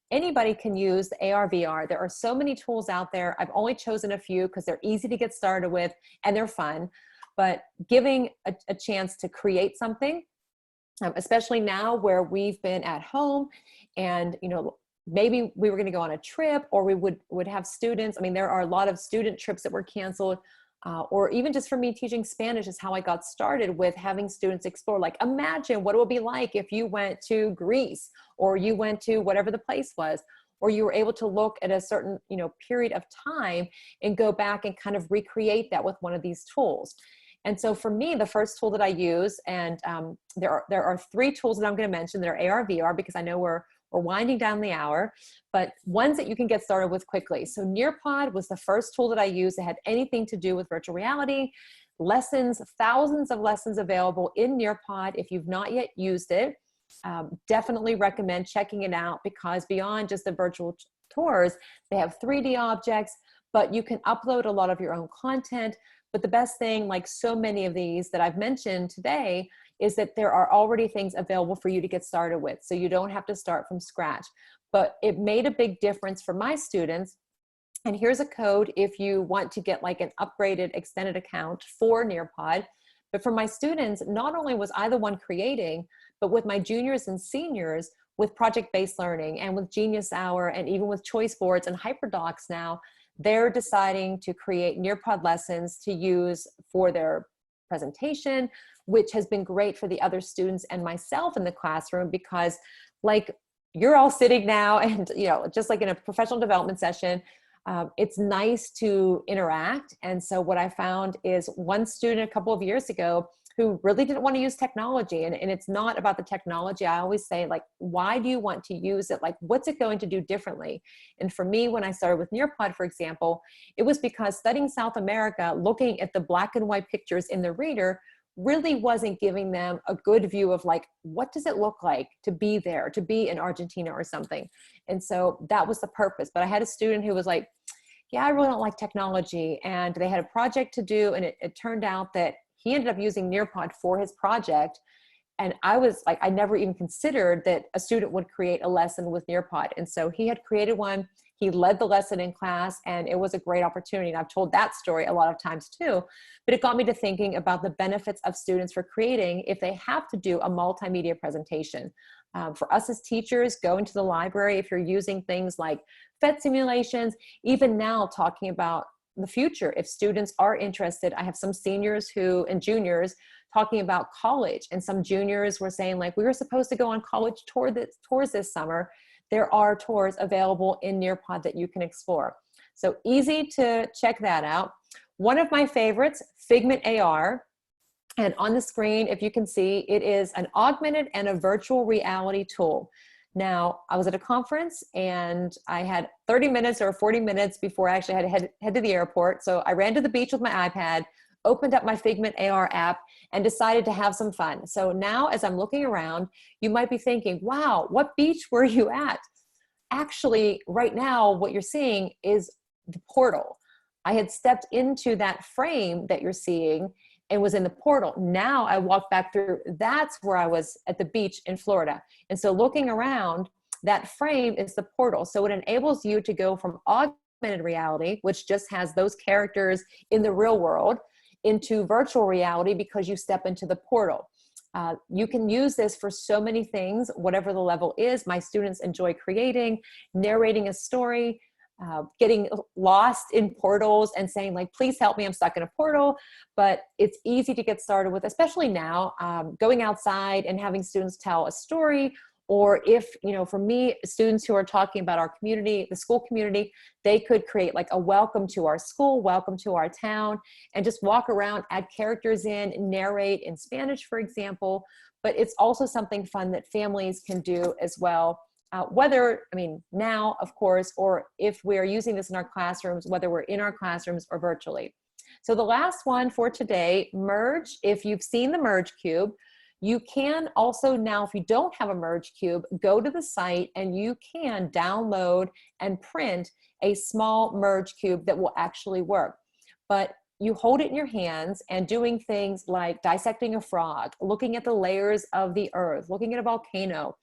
Anybody can use the AR VR. There are so many tools out there. I've only chosen a few because they're easy to get started with and they're fun. But giving a chance to create something, especially now where we've been at home, and maybe we were going to go on a trip, or we would have students. I mean, there are a lot of student trips that were canceled, or even just for me teaching Spanish is how I got started with having students explore. Like, imagine what it would be like if you went to Greece, or you went to whatever the place was, or you were able to look at a certain period of time and go back and kind of recreate that with one of these tools. And so for me, the first tool that I use, and there are three tools that I'm going to mention that are AR, VR, because I know we're winding down the hour, but ones that you can get started with quickly. So Nearpod was the first tool that I used that had anything to do with virtual reality. Lessons, thousands of lessons available in Nearpod. If you've not yet used it, definitely recommend checking it out, because beyond just the virtual tours, they have 3D objects, but you can upload a lot of your own content. But the best thing, like so many of these that I've mentioned today, is that there are already things available for you to get started with. So you don't have to start from scratch. But it made a big difference for my students. And here's a code if you want to get like an upgraded extended account for Nearpod. But for my students, not only was I the one creating, but with my juniors and seniors, with project-based learning and with Genius Hour and even with choice boards and HyperDocs now, they're deciding to create Nearpod lessons to use for their presentation, which has been great for the other students and myself in the classroom, because like you're all sitting now and, you know, just like in a professional development session, it's nice to interact. And so what I found is one student a couple of years ago who really didn't want to use technology. And it's not about the technology. I always say, like, why do you want to use it? Like, what's it going to do differently? And for me, when I started with Nearpod, for example, it was because studying South America, looking at the black and white pictures in the reader really wasn't giving them a good view of like, what does it look like to be there, to be in Argentina or something? And so that was the purpose. But I had a student who was like, yeah, I really don't like technology. And they had a project to do. And it turned out that he ended up using Nearpod for his project. And I was like, I never even considered that a student would create a lesson with Nearpod. And so he had created one. He led the lesson in class, and it was a great opportunity. And I've told that story a lot of times too, but it got me to thinking about the benefits of students for creating if they have to do a multimedia presentation. For us as teachers, go into the library if you're using things like PhET simulations, even now talking about the future. If students are interested, I have some seniors and juniors talking about college, and some juniors were saying like, we were supposed to go on college tours this summer. There are tours available in Nearpod that you can explore. So easy to check that out. One of my favorites, Figment AR. And on the screen, if you can see, it is an augmented and a virtual reality tool. Now, I was at a conference and I had 30 minutes or 40 minutes before I actually had to head to the airport. So I ran to the beach with my iPad, opened up my Figment AR app, and decided to have some fun. So now as I'm looking around, you might be thinking, wow, what beach were you at? Actually, right now, what you're seeing is the portal. I had stepped into that frame that you're seeing and was in the portal. Now I walked back through, that's where I was at the beach in Florida. And so looking around, that frame is the portal. So it enables you to go from augmented reality, which just has those characters in the real world, into virtual reality because you step into the portal. You can use this for so many things, whatever the level is. My students enjoy creating, narrating a story, getting lost in portals and saying like, please help me, I'm stuck in a portal. But it's easy to get started with, especially now, going outside and having students tell a story. Or if, you know, for me, students who are talking about our community, the school community, they could create like a welcome to our school, welcome to our town, and just walk around, add characters in, narrate in Spanish, for example. But it's also something fun that families can do as well. Whether, I mean, now, of course, or if we're using this in our classrooms, whether we're in our classrooms or virtually. So the last one for today, Merge. If you've seen the Merge Cube, you can also now, if you don't have a Merge Cube, go to the site and you can download and print a small Merge Cube that will actually work. But you hold it in your hands and doing things like dissecting a frog, looking at the layers of the earth, looking at a volcano,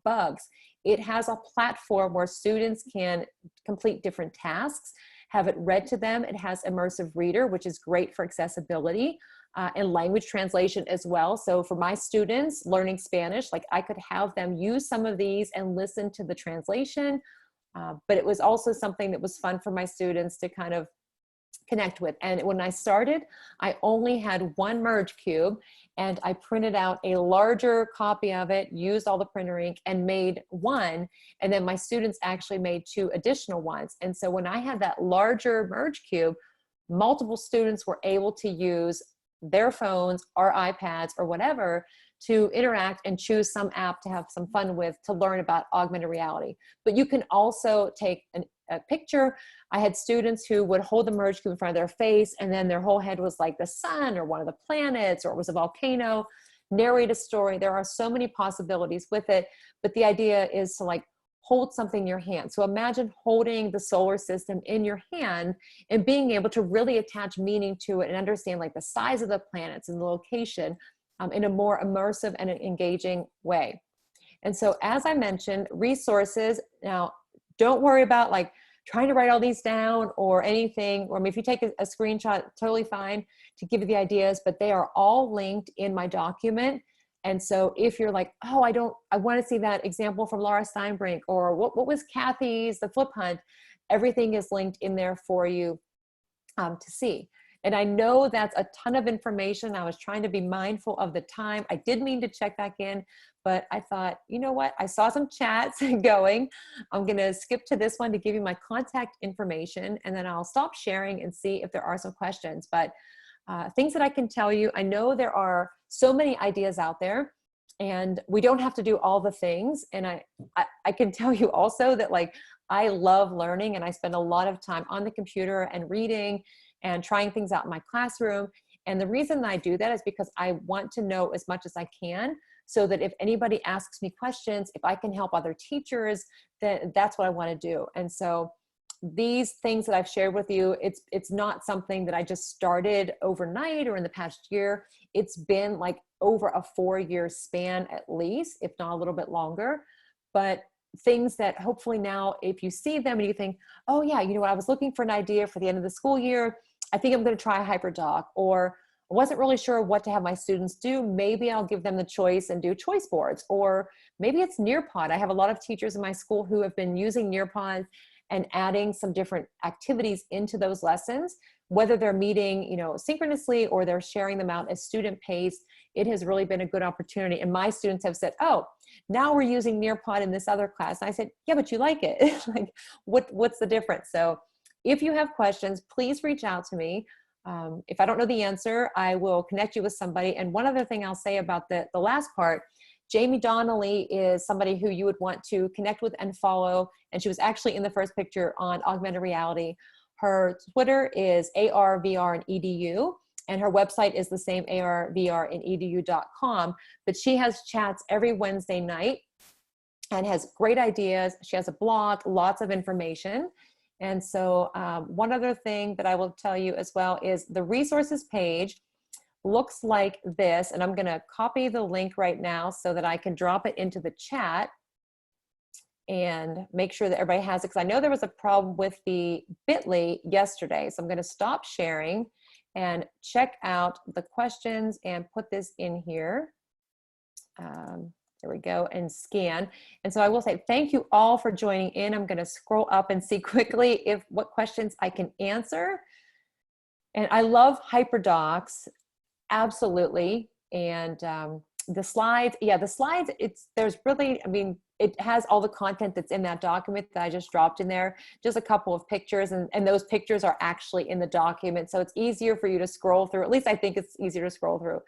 bugs. It has a platform where students can complete different tasks, have it read to them. It has immersive reader, which is great for accessibility, and language translation as well. So for my students learning Spanish, like I could have them use some of these and listen to the translation. But it was also something that was fun for my students to kind of connect with. And when I started, I only had one Merge Cube, and I printed out a larger copy of it, used all the printer ink, and made one. And then my students actually made 2 additional ones. And so when I had that larger Merge Cube, multiple students were able to use their phones or iPads or whatever to interact and choose some app to have some fun with, to learn about augmented reality. But you can also take a picture. I had students who would hold the Merge Cube in front of their face, and then their whole head was like the sun or one of the planets, or it was a volcano, narrate a story. There are so many possibilities with it, but the idea is to like hold something in your hand. So imagine holding the solar system in your hand and being able to really attach meaning to it and understand like the size of the planets and the location in a more immersive and an engaging way. And so, as I mentioned, resources. Now, don't worry about like trying to write all these down or anything, or if you take a screenshot, totally fine to give you the ideas, but they are all linked in my document. And so if you're like, oh, I want to see that example from Laura Steinbrink, or what was Kathy's, the flip hunt, everything is linked in there for you to see. And I know that's a ton of information. I was trying to be mindful of the time. I did mean to check back in, but I thought, you know what? I saw some chats going. I'm going to skip to this one to give you my contact information, and then I'll stop sharing and see if there are some questions. But things that I can tell you, I know there are so many ideas out there, and we don't have to do all the things. And I can tell you also that, like, I love learning, and I spend a lot of time on the computer and reading and trying things out in my classroom. And the reason that I do that is because I want to know as much as I can, so that if anybody asks me questions, if I can help other teachers, then that's what I want to do. And so these things that I've shared with you, it's not something that I just started overnight or in the past year. It's been like over a 4-year span at least, if not a little bit longer. But things that hopefully now, if you see them and you think, oh yeah, you know what, I was looking for an idea for the end of the school year, I think I'm going to try HyperDoc, or I wasn't really sure what to have my students do. Maybe I'll give them the choice and do choice boards, or maybe it's Nearpod. I have a lot of teachers in my school who have been using Nearpod and adding some different activities into those lessons, whether they're meeting, you know, synchronously or they're sharing them out as student paced. It has really been a good opportunity. And my students have said, oh, now we're using Nearpod in this other class. And I said, yeah, but you like it. Like, what's the difference? So if you have questions, please reach out to me. If I don't know the answer, I will connect you with somebody. And one other thing I'll say about the last part, Jamie Donnelly is somebody who you would want to connect with and follow. And she was actually in the first picture on augmented reality. Her Twitter is ARVR and EDU, and her website is the same, ARVR and EDU.com. But she has chats every Wednesday night and has great ideas. She has a blog, lots of information. And so one other thing that I will tell you as well is the resources page looks like this. And I'm going to copy the link right now so that I can drop it into the chat and make sure that everybody has it, because I know there was a problem with the bit.ly yesterday. So I'm going to stop sharing and check out the questions and put this in here. There we go, and scan. And so I will say thank you all for joining in. I'm going to scroll up and see quickly what questions I can answer. And I love HyperDocs, absolutely. And the slides, yeah, the slides, there's really, I mean, it has all the content that's in that document that I just dropped in there, just a couple of pictures, and those pictures are actually in the document. So it's easier for you to scroll through. At least I think it's easier to scroll through.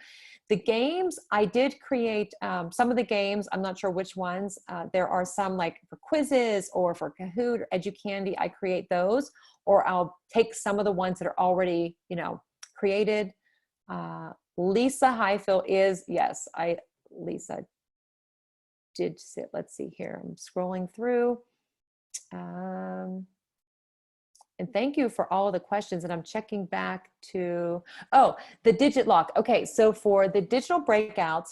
The games, I did create some of the games. I'm not sure which ones. There are some like for quizzes or for Kahoot or Educandy. I create those, or I'll take some of the ones that are already, you know, created. Lisa Highfill is, yes, Lisa did sit. Let's see here. I'm scrolling through. And thank you for all of the questions. And I'm checking back to, oh, the digit lock. Okay, so for the digital breakouts,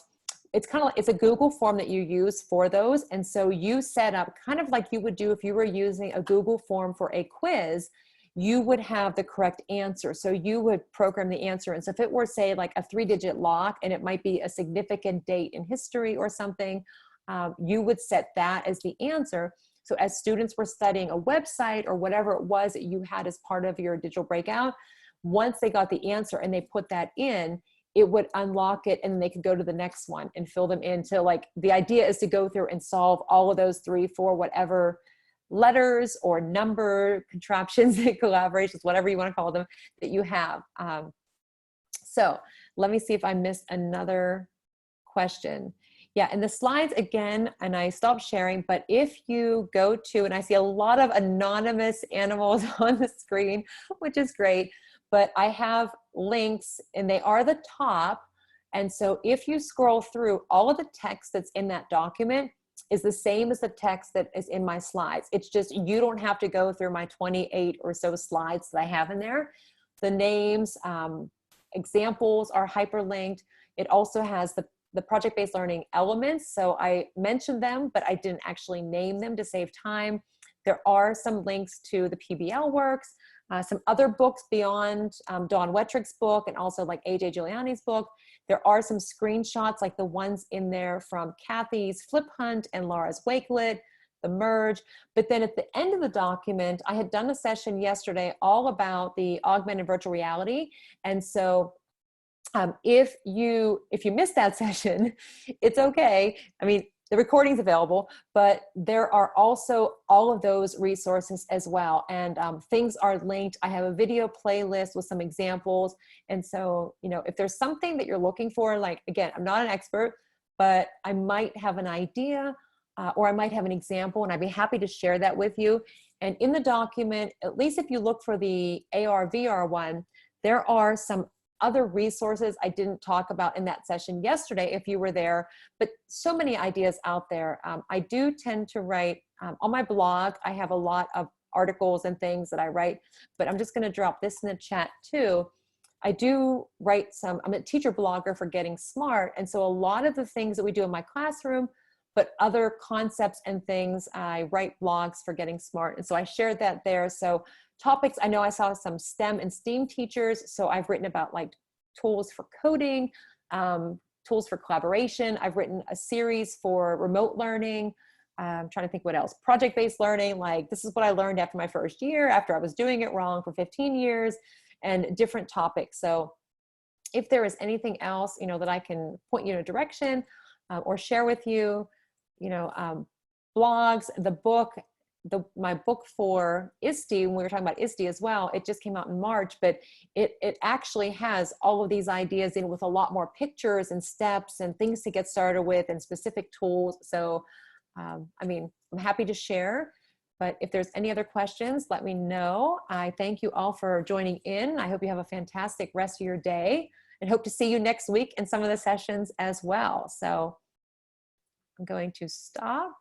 it's kind of like, it's a Google form that you use for those. And so you set up kind of like you would do if you were using a Google form for a quiz, you would have the correct answer. So you would program the answer. And so if it were, say, like a 3-digit lock, and it might be a significant date in history or something, you would set that as the answer. So as students were studying a website or whatever it was that you had as part of your digital breakout, once they got the answer and they put that in, it would unlock it, and then they could go to the next one and fill them in. To, like, the idea is to go through and solve all of those 3, 4, whatever letters or number contraptions, collaborations, whatever you want to call them, that you have. So let me see if I missed another question. Yeah, and the slides again, and I stopped sharing, but if you go to, and I see a lot of anonymous animals on the screen, which is great, but I have links and they are the top. And so if you scroll through, all of the text that's in that document is the same as the text that is in my slides. It's just, you don't have to go through my 28 or so slides that I have in there. The names, examples are hyperlinked. It also has the project-based learning elements. So I mentioned them, but I didn't actually name them to save time. There are some links to the PBL works, some other books beyond Dawn Wettrick's book, and also like AJ Giuliani's book. There are some screenshots like the ones in there from Kathy's Flip Hunt and Laura's Wakelet, the merge. But then at the end of the document, I had done a session yesterday all about the augmented virtual reality. And so if you missed that session, it's okay. I mean, the recording's available, but there are also all of those resources as well. And things are linked. I have a video playlist with some examples. And so, you know, if there's something that you're looking for, like, again, I'm not an expert, but I might have an idea or I might have an example, and I'd be happy to share that with you. And in the document, at least if you look for the AR VR one, there are some other resources I didn't talk about in that session yesterday if you were there, but so many ideas out there. I do tend to write on my blog. I have a lot of articles and things that I write, but I'm just going to drop this in the chat too. I do write I'm a teacher blogger for Getting Smart. And so a lot of the things that we do in my classroom, but other concepts and things, I write blogs for Getting Smart. And so I shared that there. So topics, I know I saw some STEM and STEAM teachers. So I've written about like tools for coding, tools for collaboration. I've written a series for remote learning. I'm trying to think what else. Project-based learning, like this is what I learned after my first year, after I was doing it wrong for 15 years, and different topics. So if there is anything else, you know, that I can point you in a direction or share with you, you know, blogs, the book, my book for ISTE, when we were talking about ISTE as well, it just came out in March, but it actually has all of these ideas in with a lot more pictures and steps and things to get started with and specific tools. So, I mean, I'm happy to share, but if there's any other questions, let me know. I thank you all for joining in. I hope you have a fantastic rest of your day and hope to see you next week in some of the sessions as well. So I'm going to stop.